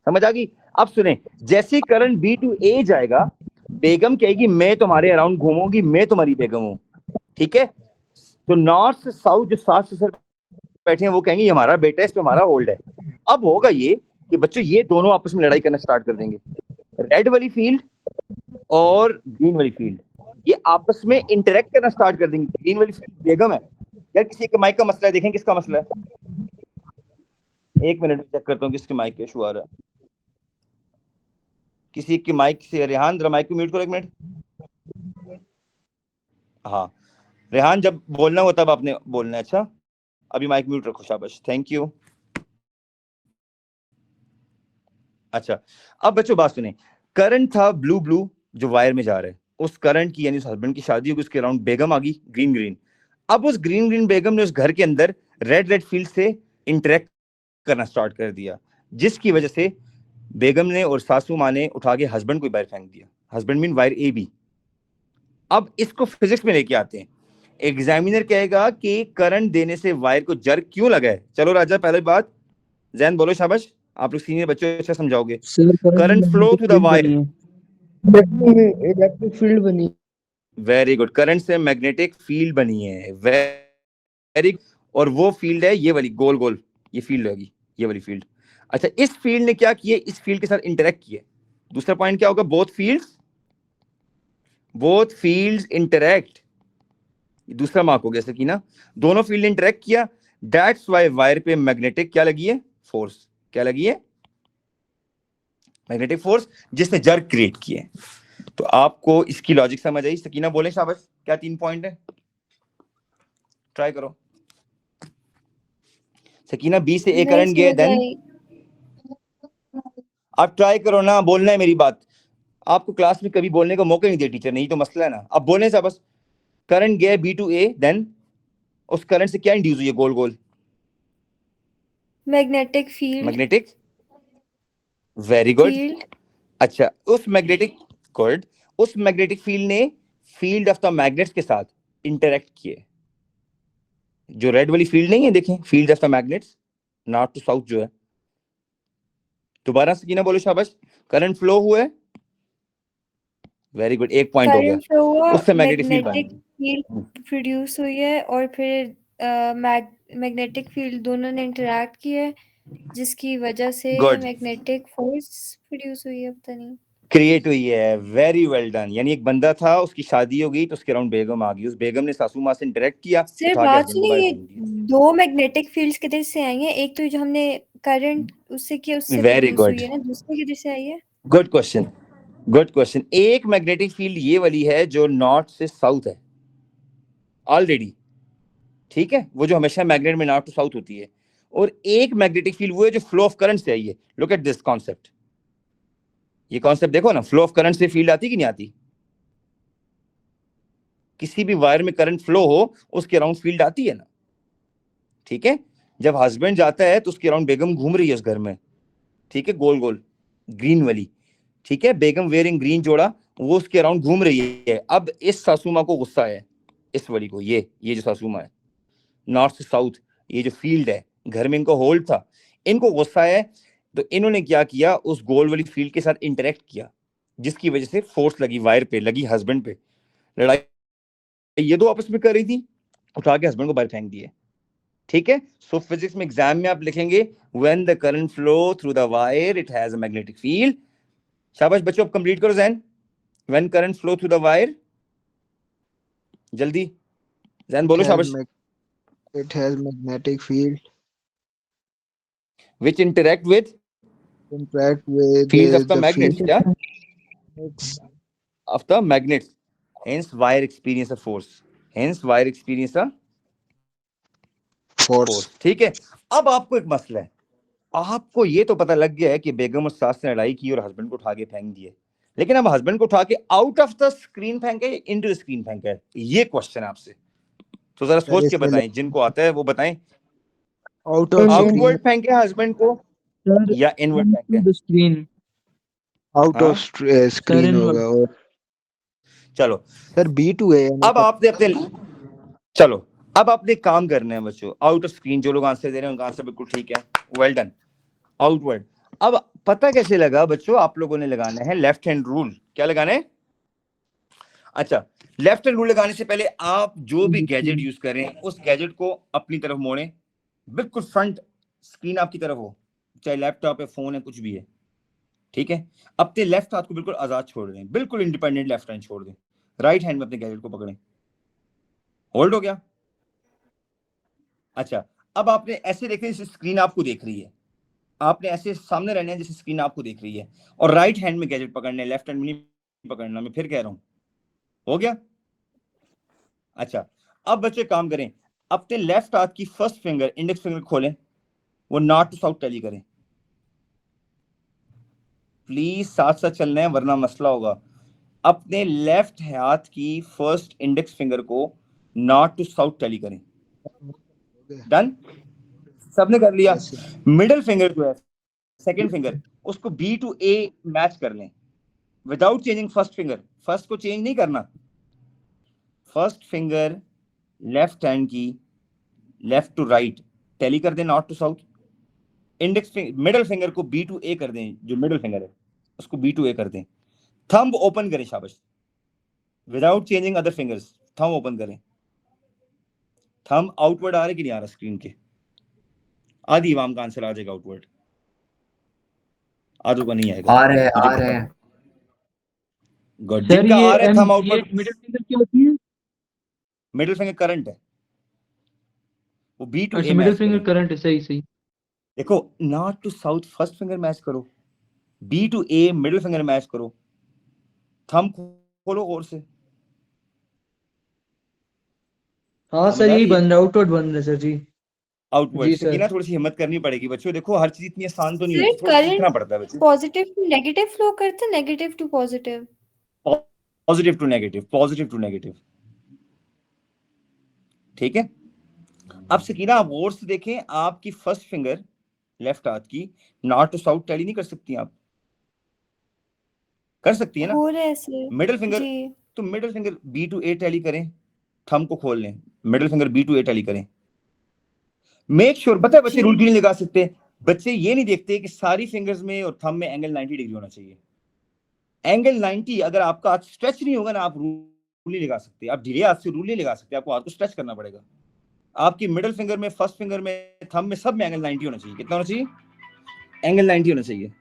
A: समझ आ गई? अब सुने, जैसे करंट बी टू ए जाएगा, बेगम कहेगी मैं तुम्हारे अराउंड घूमूंगी, मैं तुम्हारी बेगम हूं, ठीक है। तो नॉर्थ साउथ जो सास ससुर बैठे हैं वो कहेंगे ये हमारा बेटा है, इस पे हमारा होल्ड है। अब होगा ये कि बच्चों ये दोनों आपस में लड़ाई करना स्टार्ट कर देंगे, रेड वाली फील्ड और ग्रीन वाली फील्ड ये आपस में इंटरेक्ट करना स्टार्ट कर देंगे। ग्रीन वाली फील्ड बेगम है। यार किसी के माइक का मसला है, देखें किसका मसला है। एक मिनट चेक करता हूँ किसके माइक का इशू आ रहा है। किसी के माइक से, रेहान जरा माइक को म्यूट करो एक मिनट। हाँ रेहान, जब बोलना हो तब आपने बोलना है। अच्छा अभी माइक म्यूट रखो, शाबाश, थैंक यू। अच्छा अब बच्चों बात सुने, करंट था ब्लू ब्लू जो वायर में जा रहा है, उस करंट की यानी उस हस्बैंड की शादी होगी, उसके अराउंड बेगम आ गई ग्रीन ग्रीन। अब उस ग्रीन ग्रीन बेगम ने उस घर के अंदर रेड रेड फील्ड से इंटरेक्ट करना स्टार्ट कर दिया, जिसकी वजह से बेगम ने और सासू माँ ने उठा के हस्बैंड को बाहर फेंक दिया। Husband mean wire A B. अब इसको फिजिक्स में लेके आते हैं। एग्जामिनर कहेगा कि करंट देने से वायर को जर्क क्यों लगा है। चलो राजा पहले बात जैन बोलो, शाबाश, आप लोग सीनियर बच्चों अच्छा समझाओगे।
G: Sir
A: current flow through the wire,
B: electric field बनी।
A: वेरी गुड, करंट से मैग्नेटिक फील्ड बनी है, वेरी, और वो फील्ड है ये वाली गोल गोल, ये फील्ड होगी, ये वाली फील्ड। अच्छा इस फील्ड ने क्या किए, इस फील्ड के साथ इंटरेक्ट किए। दूसरा पॉइंट क्या होगा, बोथ फील्ड्स इंटरेक्ट, दूसरा मार्क हो गया सर की ना, दोनों फील्ड इंटरेक्ट किया, दैट्स व्हाई वायर पे मैग्नेटिक क्या लगी है, फोर्स, क्या लगी है, मैग्नेटिक फोर्स, जिसने जर्क क्रिएट किए। तो आपको इसकी लॉजिक समझ आई? सकीना बोले शाबाश, क्या 3 पॉइंट है, ट्राई करो। सकीना बी से ए करंट गया, देन आप ट्राई करो ना, बोलना है मेरी बात। आपको क्लास में कभी बोलने का मौका नहीं दिया टीचर ने, ये तो मसला है ना। अब बोलने से बस, करंट गया बी टू ए, देन उस करंट से क्या इंड्यूस हुई है, गोल गोल
E: magnetic field.
A: Magnetic, very good. अच्छा उस मैग्नेटिक, गुड, उस मैग्नेटिक फील्ड ने फील्ड ऑफ द मैग्नेट्स के साथ इंटरेक्ट किए। जो रेड वाली फील्ड नहीं है, देखें, field of the magnets north to south जो है। दोबारा सकीना बोलो शाबाश। करंट फ्लो हुआ है, वेरी गुड, 1 पॉइंट हो गया।
E: करंट फ्लो हुआ,
A: उससे magnetic field
E: magnetic field produce हुई है, और फिर मैग्नेटिक फील्ड दोनों ने इंटरेक्ट किए, जिसकी वजह से
A: Good.
E: मैग्नेटिक फोर्स प्रोड्यूस हुई है, पता नहीं
A: क्रिएट हुई है, वेरी वेल डन। यानी एक बंदा था, उसकी शादी हो गई तो उसके अराउंड बेगम आ गई, उस बेगम ने सासू माँ से इंटरेक्ट किया,
E: सिर्फ
A: उठा के
E: बात
A: हस्बैंड को
E: सुनिए,
A: बाहर
E: ये
A: फेंक दिया।
E: दो मैग्नेटिक फील्ड्स किधर से आई हैं? एक तो जो हमने करंट उससे किया, उससे
A: Very
E: प्रोड्यूस हुई
A: good.
E: है ना, दूसरी किधर से आई है?
A: Good question, good question. एक मैग्नेटिक फील्ड ये वाली है जो नॉर्थ से साउथ है ऑलरेडी, ठीक है, वो जो हमेशा मैग्नेट में नॉर्थ टू साउथ होती है। और एक मैग्नेटिक फील्ड वो है जो फ्लो ऑफ करंट से आई है। लुक एट दिस कॉन्सेप्ट, ये कॉन्सेप्ट देखो ना, फ्लो ऑफ करंट से फील्ड आती कि नहीं आती? किसी भी वायर में करंट फ्लो हो उसके अराउंड फील्ड आती है ना, ठीक है। जब हस्बैंड जाता है तो उसके अराउंड बेगम घूम रही है उस घर में, ठीक है, गोल गोल ग्रीन वाली, ठीक है, बेगम वेयरिंग ग्रीन जोड़ा, वो उसके अराउंड घूम रही है। अब इस सासू माँ को गुस्सा है, इस वाली को, ये जो सासू माँ है, नॉर्थ से साउथ, ये जो फील्ड है घर में इनको होल्ड था, इनको गुस्सा है, तो इन्होंने क्या किया, उस गोल वाली फील्ड के साथ इंटरेक्ट किया, जिसकी वजह से फोर्स लगी वायर पे, लगी हस्बैंड पे। लड़ाई ये दो आपस में कर रही थी, उठा के हस्बैंड को बाहर फेंक दिए, ठीक है। सो फिजिक्स में एग्जाम में आप लिखेंगे, when the current flow through the wire it has a magnetic field, शाबाश बच्चों, अब कंप्लीट करो Jain. When current flow through the wire, जल्दी जैन बोलो शाबाश।
D: It has magnetic field
A: which interact with
D: interact with
A: fields of the
D: the
A: magnets,
D: field
A: yeah,
D: magnets.
A: of the magnets, hence wire experience a force, hence wire experience a
D: Force.
A: force। ठीक है, अब आपको एक मसला है, आपको ये तो पता लग गया है कि बेगम और सास ने लड़ाई की और हस्बैंड को उठा के फेंक दिए, लेकिन अब हस्बैंड को उठा के आउट ऑफ द स्क्रीन फेंका है, इनटू द स्क्रीन फेंका है, ये क्वेश्चन है आपसे। तो जरा सोच के
D: इसमें
A: बताएं, जिनको आता है वो बताएं,
D: out of
C: Inward.
A: Outward
D: screen,
A: फेंके हस्बैंड को
G: सर
A: या इनवर्ड फेंके?
G: into the screen,
D: out
A: हाँ?
D: of screen
G: inward.
D: होगा। और
A: चलो
D: सर B2 है
A: अब आपने अपने, चलो अब आपने काम करना है बच्चों, आउट ऑफ स्क्रीन। जो लोग आंसर दे रहे हैं उनका आंसर बिल्कुल ठीक है, वेल डन। आउटवर्ड, अब पता कैसे लगा बच्चों? आप लोगों ने लगाना है लेफ्ट हैंड रूल। क्या लगाना है? अच्छा, लेफ्ट हैंड रूल लगाने से पहले आप जो भी गैजेट यूज करें उस गैजेट को अपनी तरफ मोड़ें, बिल्कुल फ्रंट स्क्रीन आपकी तरफ हो, चाहे लैपटॉप है, फोन है, कुछ भी है, ठीक है। अपने लेफ्ट हाथ को बिल्कुल आजाद छोड़ दें, बिल्कुल इंडिपेंडेंट लेफ्ट हैंड छोड़ दें, राइट हैंड में अपने गैजेट को पकड़ें। होल्ड हो गया? अच्छा, अब आपने ऐसे देखें जैसे स्क्रीन आपको देख रही है, आपने ऐसे सामने रहना है जैसे स्क्रीन आपको देख रही है, और राइट हैंड में गैजेट पकड़ने, लेफ्ट हैंड में नहीं पकड़ना। मैं फिर कह रहा हूं, हो गया? अच्छा, अब बच्चे काम करें, अपने लेफ्ट हाथ की फर्स्ट फिंगर, इंडेक्स फिंगर खोलें, वो नॉर्थ टू साउथ टैली करें। प्लीज साथ साथ चलना है वरना मसला होगा। अपने लेफ्ट हाथ की फर्स्ट इंडेक्स फिंगर को नॉर्थ टू साउथ टैली करें। डन? सबने कर लिया? मिडिल फिंगर जो है, सेकंड फिंगर, उसको बी टू ए मैच कर लें without changing first finger. First को चेंज नहीं करना। फर्स्ट फिंगर लेफ्ट हैंड की लेफ्ट टू राइट टैली कर दें, north to south. Index middle finger को बी टू ए कर दें, जो मिडिल फिंगर है उसको बी टू ए कर दें। थंब ओपन करें, शाबाश, without changing other fingers, thumb open करें। थंब आउटवर्ड आ रहा है कि नहीं आ रहा स्क्रीन के? आधी इमाम का आंसर आ जाएगा आउटवर्ड, आधों का नहीं आएगा।
F: आ रहे हैं।
A: गुड,
G: सर
A: जिनका आ रहा है थंब
G: ये
A: आउटवर्ड।
G: मिडिल फिंगर क्या होती है?
A: मिडिल फिंगर करंट है, वो बी टू ए
G: अच्छा, मिडिल
A: मैच
G: फिंगर
A: करें।
G: करंट है, सही सही।
A: देखो, north to south first finger match करो, B to A middle finger match करो, थंब खोलो और से।
G: हाँ सर, यही बन रहा है, आउटवर्ड बन रहा है सर जी।
A: आउटवर्ड
G: जी
A: से
G: सर।
A: थोड़ी सी हिम्मत करनी पड़ेगी बच्चों। देखो, हर चीज इतनी आसान तो नहीं
E: सर
A: होती, थोड़ा सीखना पड़ता है
E: करंट
A: बच्चों।
E: पॉजिटिव टू नेगेटिव फ्लो करते हैं, negative to positive.
A: Positive to negative, positive to negative, ठीक है। अब सकीना, आप और से देखें, आपकी फर्स्ट फिंगर लेफ्ट हाथ की नॉर्थ टू साउथ टैली नहीं कर सकती आप? कर सकती है ना?
E: हो रहा है सर
A: मिडिल फिंगर,
E: जी।
A: तो middle finger B to A tally करें, थंब को खोल लें, middle finger B to A tally करें। मेक श्योर, पता है बच्चे
E: जी।
A: रूल क्यों नहीं लगा सकते? बच्चे ये नहीं देखते कि सारी फिंगर्स में और थंब में एंगल 90 डिग्री होना चाहिए। एंगल 90, अगर आपका हाथ स्ट्रेच नहीं होगा ना, आप रूल नहीं लगा सकते। आप ढीले हाथ से रूल नहीं लगा सकते, आपको हाथ को स्ट्रेच करना पड़ेगा। आपकी मिडिल फिंगर में, फर्स्ट फिंगर में, थंब में, सब में एंगल 90 होना चाहिए। कितना होना चाहिए? एंगल 90 होना चाहिए।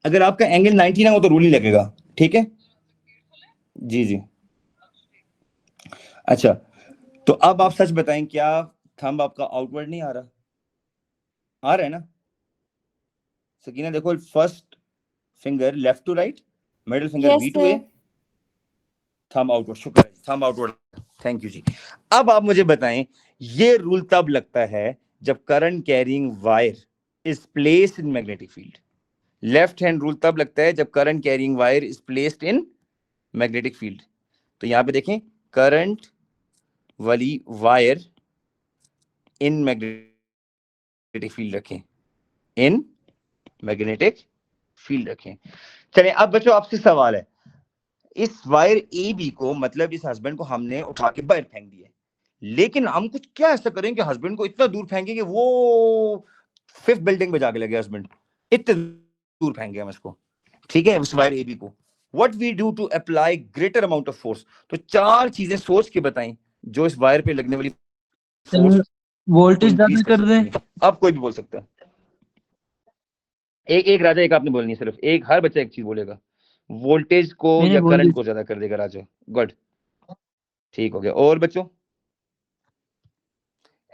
A: अगर आपका एंगल 90 ना हो तो रूल नहीं लगेगा, ठीक है जी जी। अच्छा, तो अब आप सच बताएं, क्या थंब आपका आउटवर्ड नहीं आ रहा? आ रहा है ना? सकीना देखो, first finger left to right, middle finger
E: yes
A: B to A,
E: sir.
A: Thumb outward. शुक्र है, थंब आउटवर्ड, थैंक यू जी। अब आप मुझे बताएं, ये रूल तब लगता है जब current carrying wire is placed in magnetic field. Left hand rule तब लगता है जब current carrying wire is placed in magnetic field. तो यहां पे देखें, करंट वाली वायर इन मैग्नेटिक फील्ड रखें, इन मैग्नेटिक फील्ड रखें। चलिए, अब बच्चों आपसे सवाल है, इस वायर ए बी को, मतलब इस हस्बैंड को हमने उठा के बाहर फेंक दिया, लेकिन हम कुछ क्या ऐसा करें कि हस्बैंड को इतना दूर फेंकेंगे वो 5th बिल्डिंग पे जाके लगे हस्बैंड, इतने दूर फेंके हम इसको, ठीक है, उस वायर ए बी को। What we do to apply greater amount of force? तो 4 चीजें सोच के बताएं जो इस वायर पे लगने वाली फोर्स
G: वोल्टेज
A: increase
G: ज्यादा कर
A: सकती
G: दें।
A: हैं। अब कोई भी बोल सकता है। एक राजा, एक आपने बोलनी है, सिर्फ एक, हर बच्चा एक चीज बोलेगा। वोल्टेज को
G: मैंने
A: या
G: बोल
A: करंट
G: दी।
A: को ज्यादा कर देगा राजा। गुड, ठीक हो गया। और बच्चों,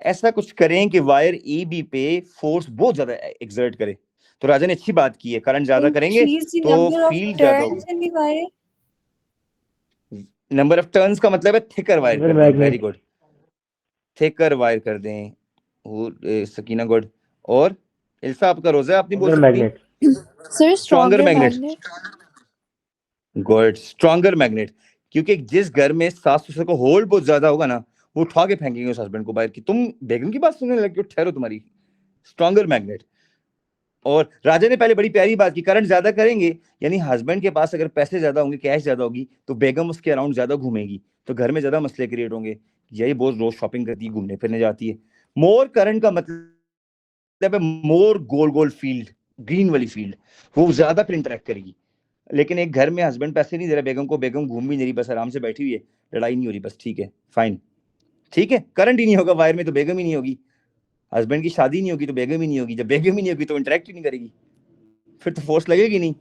A: ऐसा कुछ करें कि वायर ई बी पे फोर्स बहुत ज्यादा एक्सर्ट करे। तो राजा ने अच्छी बात की है, करंट ज्यादा करेंगे
E: Increase the
A: तो
E: number of
A: फील्ड ज्यादा
E: turns
A: होगी।
E: in the wire.
A: Number of turns का मतलब है थिकर वायर कर दें। वेरी गुड, थिकर वायर कर दें। सकीना गुड। और इल्सा आपका रोजा, आप नहीं बोल सकती।
E: Sir,
A: stronger magnet.
E: magnet.
A: Good, stronger magnet. क्योंकि जिस घर में सास ससुर को होल्ड बहुत ज्यादा होगा ना, वो उठा के फेंकेंगे उस हस्बैंड को बाहर की, तुम बेगम की बात सुनने लगे हो, ठहरो तुम्हारी। Stronger magnet. और राजा ने पहले बड़ी प्यारी बात की, करंट ज्यादा करेंगे यानी हस्बैंड के पास अगर पैसे ज्यादा होंगे, कैश ज्यादा होगी, तो बेगम उसके अराउंड ज्यादा घूमेगी, तो घर में ज्यादा मसले क्रिएट होंगे। यही बहुत रोज शॉपिंग करती है, घूमने फिरने जाती है। मोर करंट का मतलब है मोर गोल गोल फील्ड, ग्रीन वाली फील्ड, वो ज्यादा फिर इंटरेक्ट करेगी। लेकिन एक घर में हस्बैंड पैसे नहीं दे रहा बेगम को, बेगम घूम भी नहीं रही, बस आराम से बैठी हुई है, लड़ाई नहीं हो रही, बस ठीक है, फाइन, ठीक है, करंट ही नहीं होगा वायर में तो बेगम ही नहीं होगी, हस्बैंड की शादी नहीं होगी तो बेगम ही नहीं होगी, जब बेगम ही नहीं होगी तो इंटरेक्ट ही नहीं करेगी, फिर तो फोर्स लगेगी नहीं।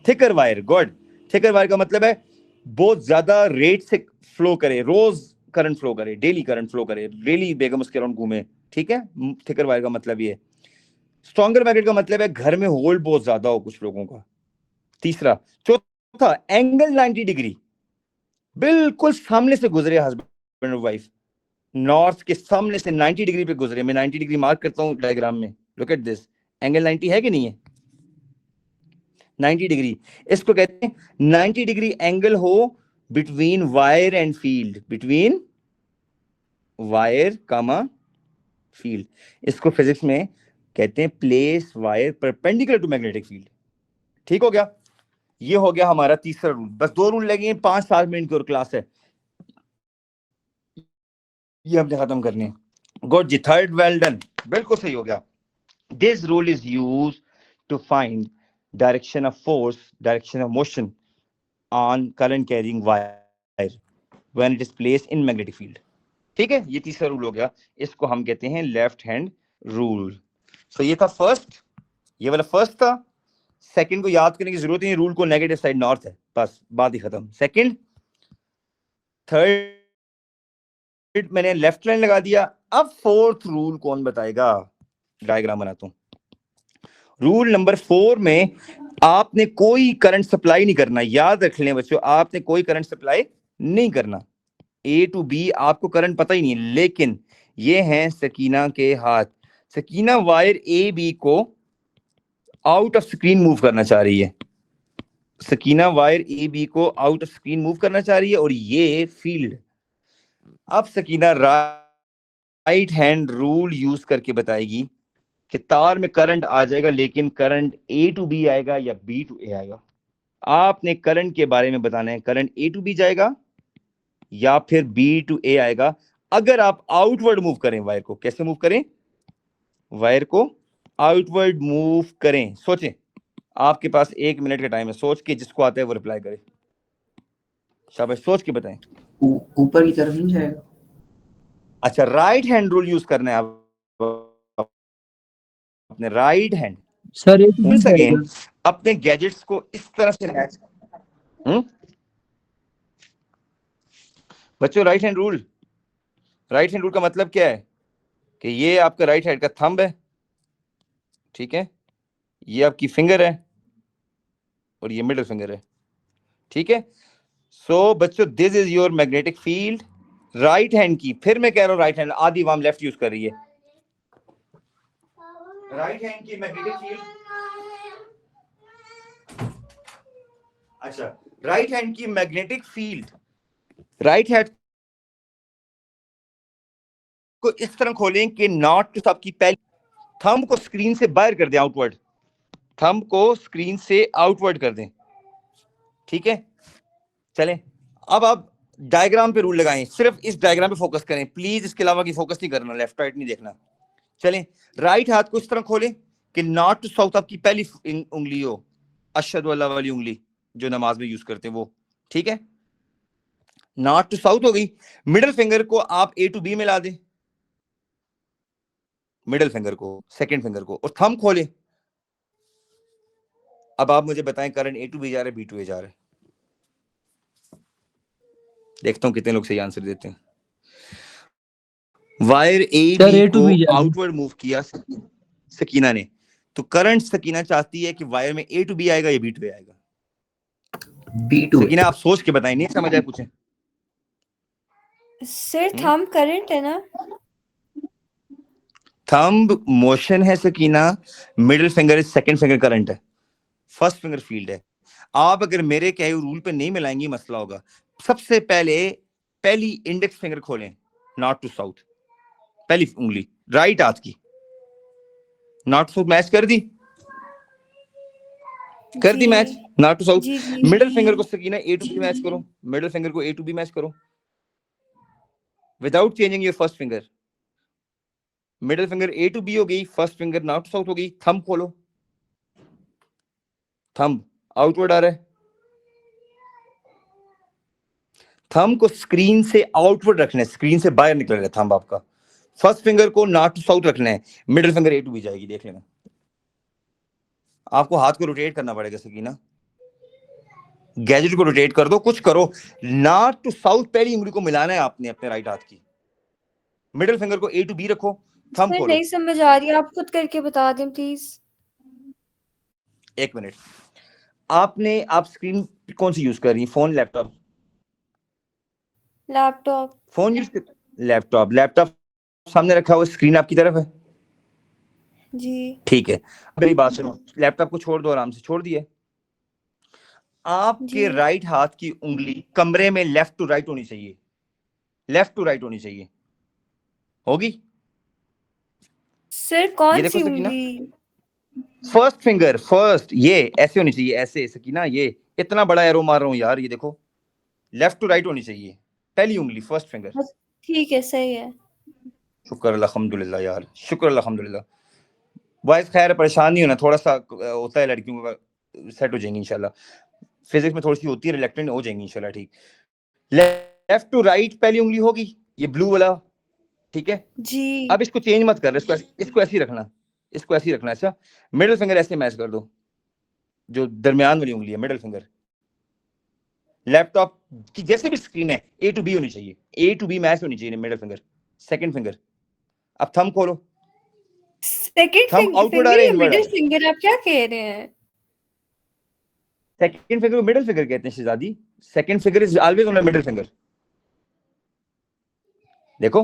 A: Thicker wire, good. Thicker wire का मतलब है बहुत ज्यादा रेट से फ्लो करे, रोज करंट फ्लो करे, डेली करंट फ्लो करे, डेली बेगम उसके अराउंड घूमे, ठीक है। थिकर वायर का मतलब ये है। स्ट्रॉन्गर मैग्नेट का मतलब है घर में होल्ड बहुत ज्यादा हो कुछ लोगों का। तीसरा। चौथा, एंगल 90 डिग्री, बिल्कुल सामने से गुजरे हस्बैंड और वाइफ, नॉर्थ के सामने से 90 डिग्री पे गुजरे। मैं 90 डिग्री मार्क करता हूं डायग्राम में, लुक एट दिस, एंगल 90 है कि नहीं है? 90 डिग्री, इसको कहते हैं 90 डिग्री एंगल हो between wire and field, between wire comma field. इसको फिजिक्स में कहते हैं place wire perpendicular to magnetic field. ठीक हो गया, ये हो गया हमारा तीसरा रूल। बस 2 रूल लगेंगे, 5-7 मिनट की और क्लास है, ये हमने खत्म करने हैं। गुड जी, थर्ड, वेल डन, बिल्कुल सही हो गया। This rule is used to find direction of force, direction of motion on current carrying wire when it is placed in magnetic field. ठीक है, ये तीसरा रूल हो गया, इसको हम कहते हैं लेफ्ट हैंड रूल। सो ये था फर्स्ट, ये वाला फर्स्ट था। सेकंड को याद करने की जरूरत नहीं, रूल को नेगेटिव साइड नॉर्थ है, बस बात ही खत्म। सेकंड, थर्ड मैंने लेफ्ट लाइन लगा दिया। अब फोर्थ रूल कौन बताएगा? डायग्राम बनाता हूं। रूल नंबर 4 में आपने कोई करंट सप्लाई नहीं करना, याद रख लें बच्चों, आपने कोई करंट सप्लाई नहीं करना। ए टू बी आपको करंट पता ही नहीं है, लेकिन ये हैं सकीना के हाथ। सकीना वायर ए बी को आउट ऑफ स्क्रीन मूव करना चाह रही है, सकीना वायर ए बी को आउट ऑफ स्क्रीन मूव करना चाह रही है, और ये फील्ड। अब Sakina right hand rule use करके बताएगी कि तार में करंट आ जाएगा, लेकिन करंट ए टू बी आएगा या बी टू ए आएगा। आपने करंट के बारे में बताना है, करंट ए टू बी जाएगा या फिर बी टू ए आएगा। अगर आप आउटवर्ड मूव करें वायर को, कैसे मूव करें? वायर को आउटवर्ड मूव करें। सोचें, आपके पास 1 मिनट का टाइम है, सोच के जिसको आता है वो रिप्लाई करे। शाबाश, सोच के बताएं।
F: ऊपर की तरफ नहीं जाएगा?
A: अच्छा, राइट हैंड रूल यूज करना है आप, अपने राइट हैंड।
G: सर एक मिनट
A: अगेन अपने गैजेट्स को इस तरह से मैच। बच्चों, right hand rule, right hand rule का मतलब क्या है कि ये आपका राइट हैंड का थंब है, ठीक है, ये आपकी फिंगर है और ये मिडिल फिंगर है, ठीक है। सो बच्चों, this is your magnetic field, right hand की। फिर मैं कह रहा हूं राइट हैंड, आधी वाम लेफ्ट यूज कर रही है। राइट हैंड की मैग्नेटिक फील्ड, अच्छा, राइट हैंड की मैग्नेटिक फील्ड, राइट हैंड को इस तरह खोलें कि नॉट टू सबकी पहले थंब को स्क्रीन से बाहर कर दें, आउटवर्ड, थंब को स्क्रीन से आउटवर्ड कर दें, ठीक है। चलें, अब आप डायग्राम पे रूल लगाएं, सिर्फ इस डायग्राम पे फोकस करें प्लीज, इसके अलावा की फोकस नहीं करना, लेफ्ट राइट नहीं देखना। चलें, राइट हाथ को इस तरह खोलें कि नॉट टू साउथ आपकी पहली उंगली हो, अशहदु अल्लाह वाली उंगली जो नमाज में यूज करते हैं वो, ठीक है। नॉट टू साउथ हो गई। मिडिल फिंगर को आप ए टू बी में ला दें, मिडिल फिंगर को, सेकंड फिंगर को, और थंब खोले, अब आप मुझे बताएं करंट ए टू बी जा रहा है, बी टू ए जा रहा है। देखता हूं कितने लोग सही आंसर देते हैं। Wire A
G: sir
A: B
G: A to
A: को
G: B जा रही है।
A: आउटवर्ड मूव किया सकीना ने, तो करंट सकीना चाहती है कि वायर में ए टू बी आएगा या बी टू ए आएगा।
F: B2
A: सकीना आप सोच के बताएं, नहीं समझ आया पूछें।
E: सर थंब करंट है ना?
A: थंब मोशन है Sakina, middle finger second finger current है, फर्स्ट फिंगर फील्ड है। आप अगर मेरे कहे रूल पे नहीं मिलाएंगी मसला होगा। सबसे पहले पहली इंडेक्स फिंगर खोलें, नॉर्थ टू साउथ, पहली उंगली राइट हाथ की नॉर्थ टू साउथ मैच कर दी, कर दी
E: जी
A: मैच नॉर्थ टू साउथ।
E: जी जी
A: मिडिल फिंगर को Sakina A to B match करो, मिडिल फिंगर को ए टू बी मैच करो without changing your first finger. Middle finger A to B हो गई, first finger north to south हो गई। थंब खोलो, थंब आउटवर्ड आ रहा है, थंब को स्क्रीन से आउटवर्ड रखना है, स्क्रीन से बाहर निकल रहा है थंब आपका। फर्स्ट फिंगर को नॉर्थ टू साउथ रखना है, middle finger A to B जाएगी, देख लेना। आपको हाथ को रोटेट करना पड़ेगा सकीना, गैजेट को रोटेट कर दो, कुछ करो। नॉर्थ टू साउथ पहली उंगली को मिलाना है आपने अपने राइट हाथ की, मिडिल फिंगर को ए टू बी रखो, थंब
E: सर
A: खोलो।
E: नहीं समझ आ रही, आप खुद करके बता दें प्लीज।
A: एक मिनट, आप स्क्रीन कौन सी यूज कर रही हैं, phone laptop?
E: Laptop.
A: Phone use कर, लैपटॉप, लैपटॉप सामने रखा हुआ, स्क्रीन आपकी तरफ है,
E: जी
A: ठीक है। अब मेरी बात सुनो, लैपटॉप को छोड़ दो, आराम से छोड़ दिए। आपके
E: जी
A: राइट हाथ की उंगली कमरे में लेफ्ट टू राइट होनी चाहिए, लेफ्ट टू राइट होनी चाहिए, होगी?
E: सर
A: ये
E: कौन
A: देखो
E: सी
A: सकीना,
E: उंगली?
A: फर्स्ट फिंगर, फर्स्ट ये ऐसे होनी चाहिए, ऐसे सकीना, ये इतना बड़ा एरो मार रहा हूं यार, ये देखो लेफ्ट टू राइट होनी चाहिए पहली उंगली, फर्स्ट फिंगर।
E: ठीक है सही है।
A: शुक्र अल्हम्दुलिल्लाह यार, शुक्र अल्हम्दुलिल्लाह। बॉयज खैर परेशान नहीं होना, थोड़ा सा होता है लड़कियों का, सेट हो जाएंगी इंशाल्लाह। फिजिक्स में थोड़ी सी होती है, रिलेक्टेंट हो जाएंगी इंशाल्लाह, ठीक। लेफ्ट टू राइट पहली उंगली होगी, ये ब्लू वाला, ठीक है।
E: जी
A: अब इसको चेंज मत कर, इसको ऐसे ही रखना, इसको ऐसे ही रखना। अच्छा, मिडिल फिंगर ऐसे मैच कर दो, जो दरमियान वाली उंगली है मिडिल फिंगर। लैपटॉप की जैसे भी स्क्रीन है ए टू बी होनी चाहिए, ए टू बी मैच होनी चाहिए मिडिल फिंगर, सेकंड फिंगर। अब थंब खोलो,
E: सेकंड
A: थंब आउटवर्ड आ
E: फिंगर
A: रहे
E: या
A: हैं, इनवर्ड आ
E: मिडिल
A: रहे हैं।
E: फिंगर आप क्या कह रहे हैं?
A: सेकंड फिंगर को मिडिल फिंगर कहते हैं शहजादी, second finger is always on the middle finger. देखो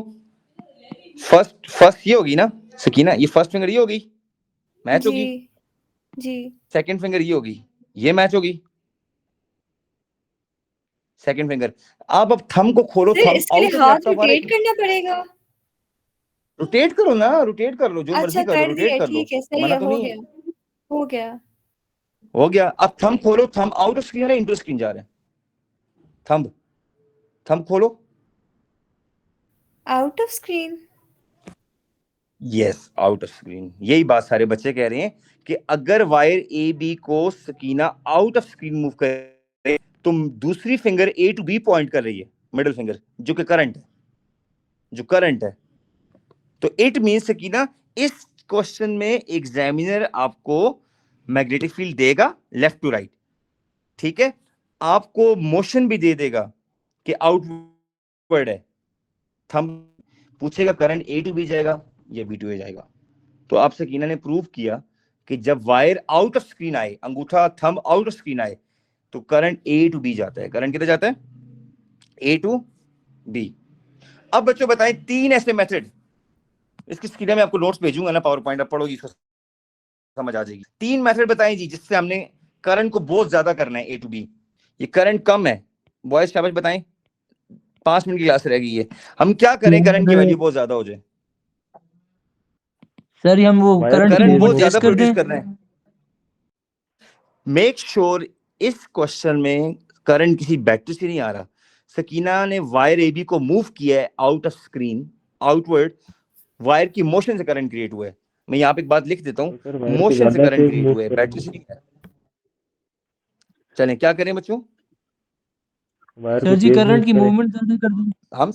A: फर्स्ट ये होगी ना सकीना, ये फर्स्ट फिंगर ये होगी, मैच होगी।
E: जी जी
A: सेकंड फिंगर ये होगी, ये मैच होगी, सेकंड फिंगर। आप अब थंब को खोलो,
E: सर
A: थंब
E: इसके लिए
A: आउट ऑफ
E: हाथ
A: लैपटॉप आ रहा
E: रोटेट
A: है,
E: करना पड़ेगा?
A: रोटेट करो ना, रोटेट कर लो, जो
E: अच्छा
A: मर्जी कर लो,
E: कर
A: रोटेट
E: दिया,
A: कर लो,
E: ठीक है सही
A: मना
E: है,
A: तो
E: हो
A: नहीं है।
E: गया हो गया।
A: हो गया। अब थंब खोलो, थंब आउट ऑफ स्क्रीन है, इनटू स्क्रीन जा रहा है, थंब, थंब खोलो,
E: out of screen.
A: Yes out of screen. यही बात सारे बच्चे कह रहे हैं कि अगर वायर ए बी को Sakina out of screen move करे तो दूसरी finger A to B point कर रही है, मिडिल फिंगर, जो कि करंट है, जो करंट है। तो इट मीन सकीना इस क्वेश्चन में एग्जामिनर आपको मैग्नेटिक फील्ड देगा लेफ्ट टू राइट, ठीक है। आपको मोशन भी दे देगा कि आउटवर्ड है, थंब पूछेगा करंट ए टू बी जाएगा या बी टू ए जाएगा। तो आप सकीना ने प्रूव किया कि जब वायर आउट ऑफ स्क्रीन आए, अंगूठा थंब आउट ऑफ स्क्रीन आए, तो करंट ए टू बी जाता है। करंट किधर जाता है? ए टू बी। अब बच्चों बताएं तीन ऐसे मेथड, इसकी स्क्रीन में आपको नोट्स भेजूंगा ना, पावर पॉइंट, आप पढ़ोगी इसको समझ आ जाएगी। तीन मेथड बताएं जी जिससे हमने करंट को बहुत ज्यादा करना है ए टू बी। ये करंट कम है, बॉयज शाबाश बताएं, 5 मिनट की क्लास रह गई है, हम क्या करें करंट की वैल्यू बहुत ज्यादा हो जाए?
G: सर हम वो करंट की
A: करंट बहुत
G: मूवमेंट
A: ज्यादा
G: टेस्ट कर
A: प्रोड्यूस
G: दें।
A: कर रहे हैं। मेक श्योर इस क्वेश्चन में करंट किसी बैटरी से नहीं आ रहा। सकीना ने वायर ए बी को मूव किया है out of screen, outward, wire की मोशन से करंट क्रिएट हुआ है। मैं यहाँ पे एक बात लिख देता हूँ, मोशन से करंट क्रिएट हुआ है, बैटरी से नहीं है। चलें क्या करें बच्चों?
G: सर जी करंट की मूवमेंट ज्यादा कर दें।
A: हम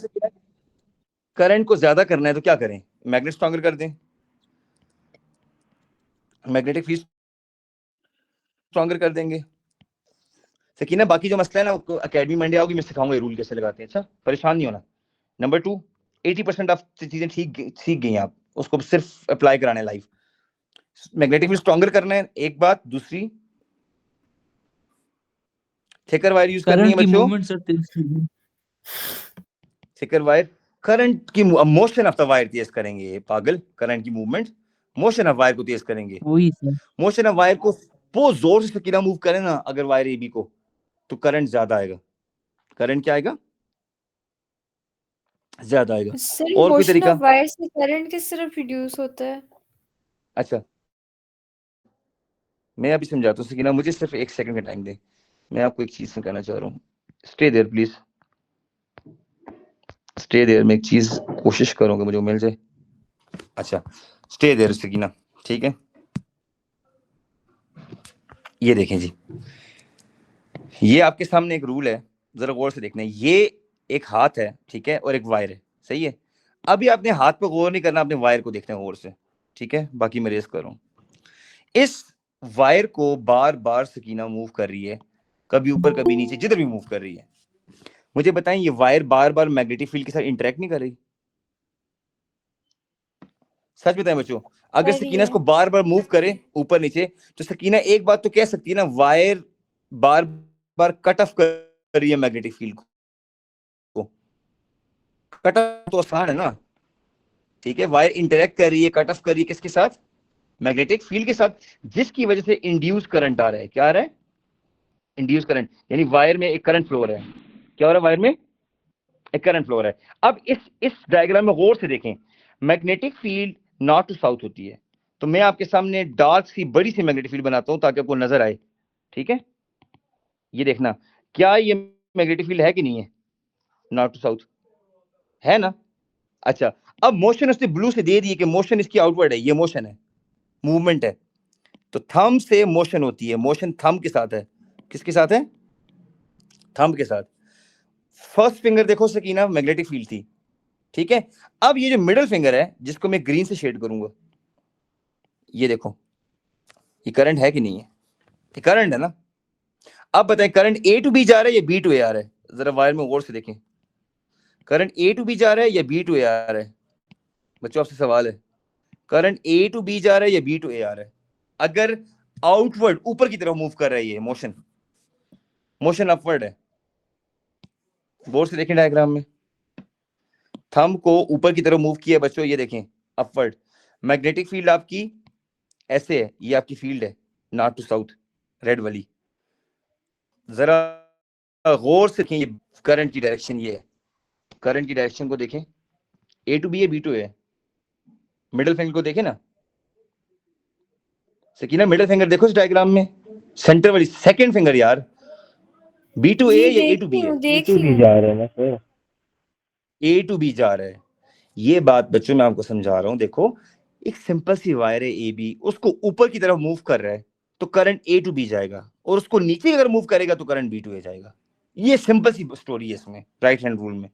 A: करंट को ज्यादा करना है तो क्या करें? मैग्नेट स्ट्रॉन्गर कर दें, मैग्नेटिक फील्ड स्ट्रॉन्गर कर देंगे। सकीना बाकी जो मसला है ना वो अकेडमी मंडे आओगी, मैं सिखाऊंगा ये रूल कैसे लगाते हैं। अच्छा, परेशान नहीं होना। नंबर 2, 80% ऑफ चीजें सीख गई आप, उसको सिर्फ अप्लाई कराना है लाइव। मैग्नेटिक फील्ड स्ट्रॉन्गर करना है एक बात, दूसरी थिकर वायर यूज करनी है
G: करंट की
A: बच्चों।
G: Movement sir
A: thicker wire current की मोशन ऑफ द वायर तेज करेंगे पागल, करंट की मूवमेंट मोशन ऑफ वायर को तेज करेंगे।
G: वही सर।
A: मोशन ऑफ वायर को बहुत जोर से सकीना मूव करे ना अगर वायर एबी को, तो करंट ज्यादा आएगा। करंट क्या आएगा? ज्यादा आएगा।
E: सर
A: और कोई
E: मोशन
A: तरीका?
E: ऑफ वायर से करंट किस तरह प्रोड्यूस होता है?
A: अच्छा मैं अभी समझाता हूँ सकीना, मुझे सिर्फ 1 सेकंड का टाइम दे, मैं आपको एक चीज कहना चाह रहा हूँ। Stay there please, stay there. मैं एक चीज कोशिश करूंगा मुझे मिल जाए। अच्छा स्टे देयर सकीना, ठीक है। ये देखें जी, ये आपके सामने एक रूल है, जरा गौर से देखना। ये एक हाथ है, ठीक है, और एक वायर है, सही है। अभी आपने हाथ पे गौर नहीं करना, आपने वायर को देखना है गौर से, ठीक है। बाकी मैं रेस कर रहा हूं। इस वायर को बार बार सकीना मूव कर रही है, कभी ऊपर कभी नीचे, जिधर भी मूव कर रही है। मुझे बताएं ये वायर बार बार मैग्नेटिक फील्ड के साथ इंटरेक्ट नहीं कर रही? सच बताएं बच्चों, अगर सकीना इसको बार बार मूव करे ऊपर नीचे, तो सकीना एक बात तो कह सकती है ना, वायर बार बार कट ऑफ कर रही है मैग्नेटिक फील्ड को। कट ऑफ तो आसान है ना, ठीक है। वायर इंटरेक्ट कर रही है, कट ऑफ कर रही है किसके साथ? मैग्नेटिक फील्ड के साथ, जिसकी वजह से इंड्यूस करंट आ रहा है। क्या आ रहा है? इंड्यूस करंट, यानी वायर में एक करंट फ्लो हो रहा है। क्या हो रहा है? वायर में एक करंट फ्लो हो रहा है। अब इस डायग्राम में गौर से देखें, magnetic field north to south होती है। तो मैं आपके सामने डार्क सी बड़ी सी मैग्नेटिक फील्ड बनाता हूं ताकि आपको नजर आए, ठीक है। ये देखना, क्या ये मैग्नेटिक फील्ड है कि नहीं है? नॉर्थ टू साउथ है ना। अच्छा, अब मोशन उसने ब्लू से दे दी कि मोशन इसकी आउटवर्ड है, ये मोशन है, मूवमेंट है। तो थंब से मोशन होती है, मोशन थंब के साथ है। किसके साथ है? थंब के साथ। फर्स्ट फिंगर देखो सकीना, मैग्नेटिक फील्ड थी, ठीक है। अब ये जो मिडिल फिंगर है, जिसको मैं ग्रीन से शेड करूंगा, ये देखो, ये करंट है कि नहीं है? ये करंट है ना। अब बताएं करंट ए टू बी जा रहा है या बी टू ए आ रहा है? जरा वायर में गौर से देखें, करंट ए टू बी जा रहा है या बी टू ए आ रहा है? बच्चों आपसे सवाल है, करंट ए टू बी जा रहा है या बी टू ए आ रहा है? अगर आउटवर्ड ऊपर की तरफ मूव कर रहा है, ये मोशन, मोशन अपवर्ड है। गौर से देखें डायग्राम में, थंब को ऊपर की तरफ मूव किया बच्चों, ये देखें अपवर्ड। मैग्नेटिक फील्ड आपकी ऐसे है, ये आपकी फील्ड है नॉर्थ टू साउथ, रेड वाली। जरा गौर से देखें, ये करंट की डायरेक्शन ये है, करंट की डायरेक्शन को देखें, ए टू बी है B to A? Middle finger को देखें ना सकीना, मिडिल फिंगर देखो इस डायग्राम में, सेंटर वाली सेकंड फिंगर यार, बी टू ए या ए टू बी है?
E: देख रही
A: जा रहा है ना, ए टू बी जा रहा है। ये बात बच्चों मैं आपको समझा रहा हूं। देखो एक सिंपल सी वायर है ए बी, उसको ऊपर की तरफ मूव कर रहा है तो करंट ए टू बी जाएगा, और उसको नीचे अगर मूव करेगा तो करंट बी टू ए जाएगा। ये सिंपल सी स्टोरी है इसमें, राइट हैंड रूल में,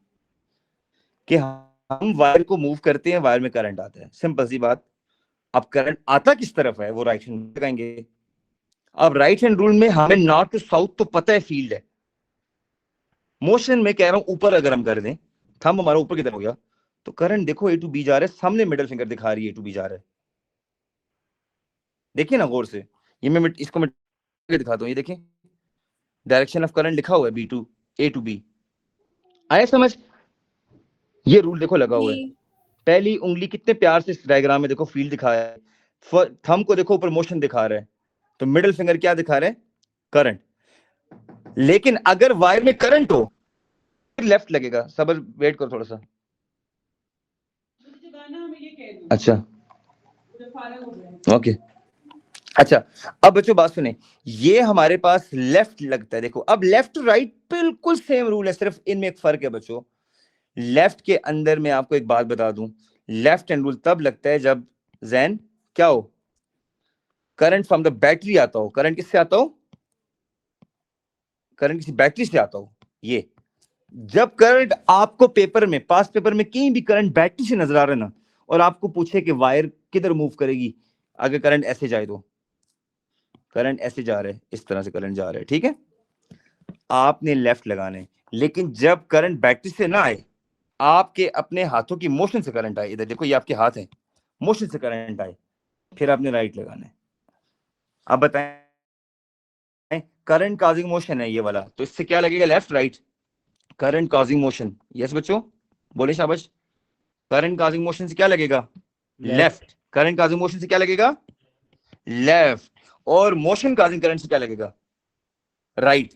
A: कि हम वायर को मूव करते हैं, वायर में करंट आता है, सिंपल सी बात। अब करंट आता किस तरफ है वो राइट हैंड लगाएंगे। अब राइट हैंड रूल में हमें नॉर्थ टू साउथ तो पता है फील्ड है, मोशन में कह रहा हूं ऊपर अगर हम कर दें, थंब हमारा ऊपर की तरफ हो गया, तो करंट देखो ए टू बी जा रहा है, सामने मिडिल फिंगर दिखा रही है ए टू बी जा रहा है। देखिए ना गौर से, ये मैं इसको मैं दिखाता हूं, ये देखिए डायरेक्शन ऑफ करंट लिखा हुआ है B to A to B. आया समझ? ये रूल देखो लगा हुआ है। पहली उंगली कितने प्यार से इस डायग्राम में देखो फील्ड दिखाया है, थंब को देखो ऊपर मोशन दिखा रहा है, तो मिडिल फिंगर क्या दिखा रहा है? करंट। लेकिन अगर वायर में करंट हो लेफ्ट लगेगा। सबर वेट करो थोड़ा सा। अच्छा ओके, अच्छा अब बच्चों बात सुने, ये हमारे पास लेफ्ट लगता है। देखो अब लेफ्ट राइट बिल्कुल सेम रूल है, सिर्फ इनमें एक फर्क है बच्चों। लेफ्ट के अंदर मैं आपको एक बात बता दूं, लेफ्ट हैंड रूल तब लगता है जब जैन क्या हो, करंट फ्रॉम द बैटरी आता हो। करंट किससे आता हो? करंट किसी बैटरी से आता हो। ये जब करंट आपको पेपर में, पास पेपर में कहीं भी करंट बैटरी से नजर आ रहा है ना, और आपको पूछे कि वायर किधर मूव करेगी अगर करंट ऐसे जाए, तो करंट ऐसे जा रहा है, इस तरह से करंट जा रहा है, ठीक है। आपने लेफ्ट लगाना है, लेकिन जब करंट बैटरी से ना आए, आपके अपने हाथों की मोशन से करंट आए, इधर देखो ये आपके हाथ हैं, मोशन से करंट आए, फिर आपने राइट लगाना है। अब बताएं, करंट काजिंग मोशन है ये वाला, तो इससे क्या लगेगा, left right, current causing motion, yes बच्चों बोले शाबाश। करंट काजिंग मोशन से क्या लगेगा, लेफ्ट। करंट काजिंग मोशन से क्या लगेगा, लेफ्ट। और मोशन काजिंग करंट से क्या लगेगा, राइट।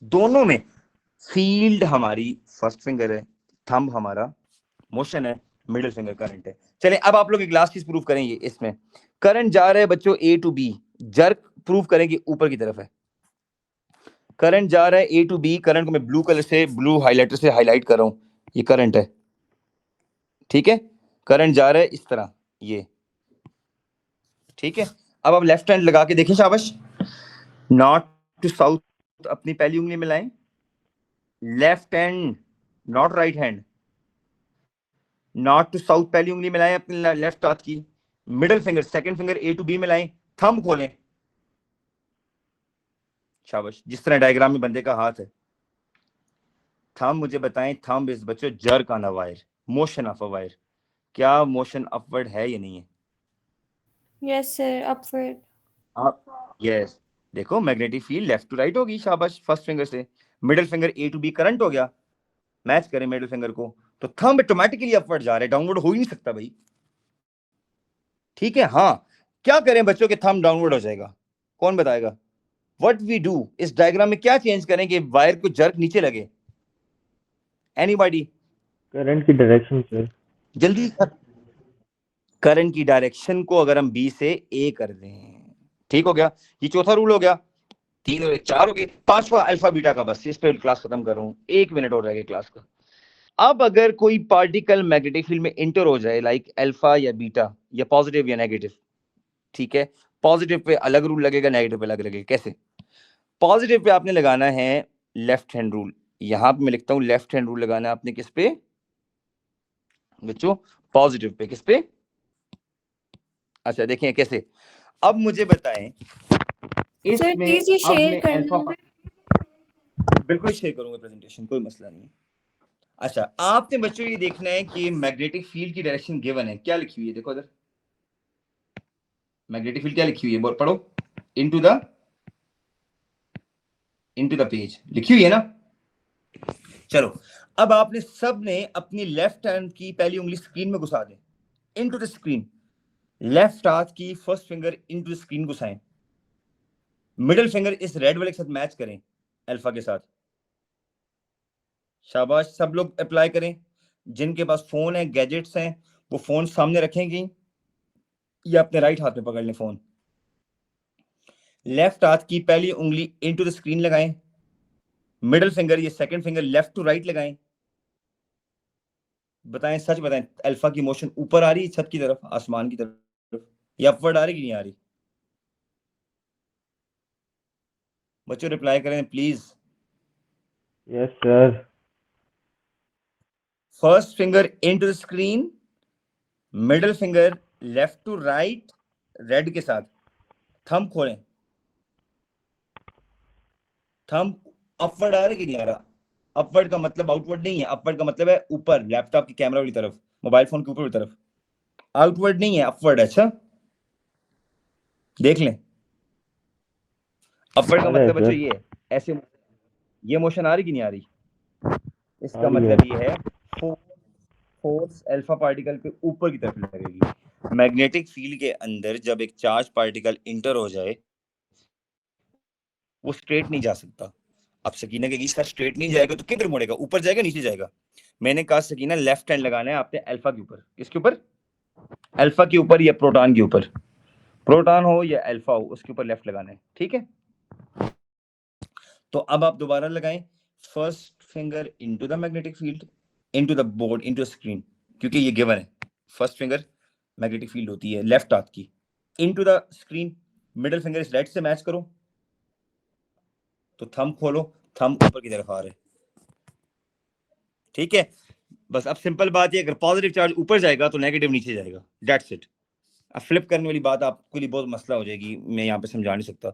A: दोनों में फील्ड हमारी फर्स्ट फिंगर है, थंब हमारा मोशन है, मिडिल फिंगर करंट है। चलें अब आप लोग एक लास्ट चीज प्रूव करेंगे, इसमें करंट जा रहा है बच्चों ए टू बी, जर्क प्रूव करेंगे ऊपर की तरफ है। करंट जा रहा है ए टू बी, करंट को मैं ब्लू कलर से, ब्लू हाइलाइटर से हाईलाइट कर रहा हूं, ये करंट है, ठीक है। करंट जा रहा है इस तरह, ये ठीक है। अब आप लेफ्ट हैंड लगा के देखें शाबाश, नॉर्थ टू साउथ अपनी पहली उंगली में लाएं, left hand not right hand, north to south पहली उंगली में लाएं अपनी लेफ्ट हाथ की, middle finger second finger A to B में लाएं, थंब खोलें, शाबाश, जिस तरह डायग्राम में बंदे का हाथ है। थंब मुझे बताएं, थंब इज बच्चों jerk on a wire, motion of a wire, क्या मोशन अपवर्ड है या नहीं है,
E: यस सर, अपवर्ड।
A: आप यस, देखो magnetic field left to right होगी, शाबाश, फर्स्ट फिंगर से, middle finger A to B current हो गया, मैच करें मिडिल फिंगर को, तो थंब ऑटोमेटिकली अपवर्ड जा रहा है, डाउनवर्ड हो ही नहीं सकता भाई, ठीक है। हाँ, क्या करें बच्चों के थंब डाउनवर्ड हो जाएगा, कौन बताएगा, व्हाट वी डू, इस डायग्राम में क्या चेंज करें कि वायर को जर्क नीचे लगे, एनीबॉडी,
H: करंट की डायरेक्शन सर,
A: जल्दी। करंट की डायरेक्शन को अगर हम बी से ए कर दें, ठीक हो गया, ये चौथा रूल हो गया, 3 और 1 4 हो गए, 5वां अल्फा बीटा का, बस इस पे क्लास खत्म कर रहा हूं, 1 मिनट और रह गया क्लास का। अब अगर कोई पार्टिकल मैग्नेटिक फील्ड में इंटर हो जाए, लाइक अल्फा या बीटा, या पॉजिटिव या नेगेटिव, ठीक है, पॉजिटिव पे अलग रूल लगेगा, नेगेटिव पे अलग लगेगा। कैसे, पॉजिटिव पे आपने लगाना है लेफ्ट हैंड रूल, यहां पे मैं लिखता हूं लेफ्ट हैंड रूल लगाना है आपने, किस पे बच्चों, पॉजिटिव पे, किस पे, अच्छा देखें कैसे। अब मुझे बताएं,
E: सर
A: इसमें
E: प्लीज ये
A: अब
E: शेयर
A: मैं
E: करना।
A: बिल्कुल शेयर करूंगा प्रेजेंटेशन, कोई मसला नहीं है। अच्छा, आपने बच्चों ये देखना है कि मैग्नेटिक फील्ड की डायरेक्शन गिवन है, क्या लिखी हुई है, देखो इधर मैग्नेटिक फील्ड क्या लिखी हुई है, पढ़ो, इनटू द पेज लिखी हुई है ना। चलो, अब आपने सब ने अपनी लेफ्ट हैंड की पहली उंगली स्क्रीन में घुसा दें, इनटू द स्क्रीन, लेफ्ट हाथ की first finger into the screen घुसाएं, मिडिल फिंगर इस रेड वाले के साथ मैच करें, अल्फा के साथ, शाबाश, सब लोग अप्लाई करें। जिनके पास फोन है, गैजेट्स हैं, वो फोन सामने रखेंगे या अपने राइट हाथ में पकड़ लें फोन, लेफ्ट हाथ की पहली उंगली इनटू द स्क्रीन लगाएं, मिडिल फिंगर ये second finger left to right लगाएं। बताएं, सच बताएं, अल्फा की मोशन ऊपर आ रही है छत की तरफ, आसमान की तरफ, या अपवर्ड आ रही कि नहीं आ रही, बच्चों रिप्लाई करें please.
H: Yes sir,
A: first finger into the screen, middle finger left to right red के साथ, थंब खोलें, थंब अपवर्ड आ रहा है कि नहीं आ रहा, अपवर्ड का मतलब आउटवर्ड नहीं है, अपवर्ड का मतलब है ऊपर, लैपटॉप की कैमरा वाली तरफ, मोबाइल फोन के ऊपर वाली तरफ, आउटवर्ड नहीं है, अपवर्ड है। अच्छा देख लें, अपवर्ड का
H: आ रहा है
A: मतलब बच्चों
H: सर,
A: ये है, ऐसे ये मोशन आ रही कि नहीं आ रही,
H: आ
A: इसका
H: रही है।
A: मतलब ये है फोर्स अल्फा पार्टिकल के ऊपर की तरफ लगेगी। मैग्नेटिक फील्ड के अंदर जब एक चार्ज पार्टिकल इंटर हो जाए, वो स्ट्रेट नहीं जा सकता। अब सकीना के सर स्ट्रेट नहीं जाएगा तो किधर मुड़ेगा, ऊपर जाएगा नीचे जाएगा, मैंने कहा सकीना लेफ्ट हैंड लगाना है आपने अल्फा के ऊपर, किसके ऊपर, अल्फा के ऊपर या प्रोटॉन के ऊपर, प्रोटॉन हो या अल्फा हो उसके ऊपर लेफ्ट लगाना है, ठीक है। तो अब आप दोबारा लगाएं, first finger into the magnetic field, into the board, into screen, क्योंकि ये गिवन है, फर्स्ट फिंगर मैग्नेटिक फील्ड होती है लेफ्ट हाथ की, into the screen, middle finger इस राइट से मैच करो, तो थंब खोलो, थंब ऊपर की तरफ आ रहे, ठीक है। बस अब सिंपल बात है, अगर पॉजिटिव चार्ज ऊपर जाएगा तो नेगेटिव नीचे जाएगा, दैट्स इट। अब फ्लिप करने वाली बात आपके लिए बहुत मसला हो जाएगी, मैं यहाँ पे समझा नहीं सकता।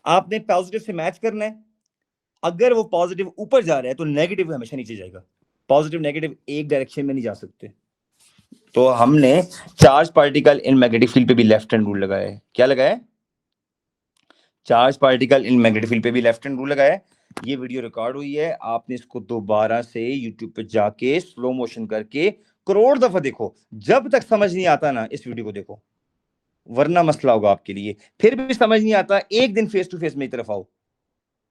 A: आपने पॉजिटिव से मैच करना है, अगर वो पॉजिटिव ऊपर जा रहा है तो नेगेटिव हमेशा नीचे जाएगा। पॉजिटिव नेगेटिव एक डायरेक्शन में नहीं जा सकते। तो हमने charge particle in magnetic field पे भी लेफ्ट हैंड रूल लगाया है। क्या लगाया है? Charge particle in magnetic field पे भी लेफ्ट हैंड रूल लगाया है। ये वीडियो रिकॉर्ड हुई है, आपने इसको दोबारा से यूट्यूब पे जाके स्लो मोशन करके करोड़ दफा देखो। जब तक समझ नहीं आता ना, इस वीडियो को देखो, वरना मसला होगा आपके लिए। फिर भी समझ नहीं आता, एक दिन फेस टू फेस मेरी तरफ आओ,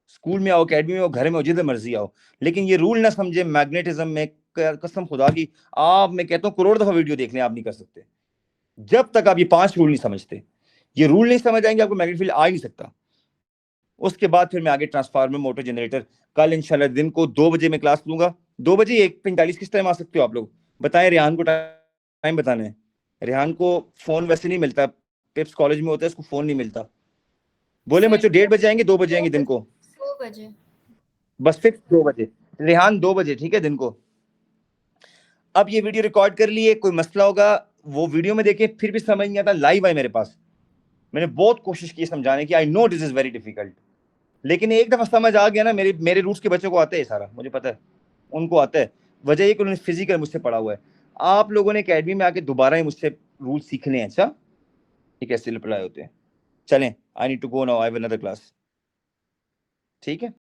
A: स्कूल में आओ, अकेडमी में आओ, घर में आओ, जिधर मर्जी आओ, लेकिन ये रूल ना समझे मैग्नेटिज्म में, कसम खुदा की आप, मैं कहता हूँ करोड़ दफा वीडियो देख लें, आप नहीं कर सकते जब तक आप ये 5 रूल नहीं समझते। ये रूल नहीं समझ आएंगे, आपको मैग्नेटिक फील्ड आ ही नहीं सकता। उसके बाद फिर मैं आगे ट्रांसफार्मर, मोटर जनरेटर, कल इंशाल्लाह दिन को 2 बजे मैं क्लास लूंगा। 2 बजे 1:45 किस टाइम आ सकते हो आप लोग बताएं? रेहान को टाइम बताना है। रेहान को फोन वैसे नहीं मिलता, पिप्स कॉलेज में होता है, उसको फोन नहीं मिलता। बोले बच्चों 1:30 बजे आएंगे, 2 बजे आएंगे दिन को?
E: 2 बजे
A: बस फिक्स 2 बजे। रेहान 2 बजे, ठीक है, दिन को। अब ये वीडियो रिकॉर्ड कर लिए, कोई मसला होगा वो वीडियो में देखें, फिर भी समझ नहीं आता लाइव आए मेरे पास। मैंने बहुत कोशिश की समझाने की, I know this is very difficult, लेकिन एक दफा समझ आ गया ना, मेरे रूट्स के बच्चों को आता है सारा, मुझे पता है उनको आता है। वजह ये कि उन्होंने फिजिकल मुझसे पढ़ा हुआ है। आप लोगों ने एकेडमी में आके दोबारा ही मुझसे रूल सीखने हैं। अच्छा, ये कैसे अप्लाई होते हैं? चलें, I need to go now, I have another class. ठीक है।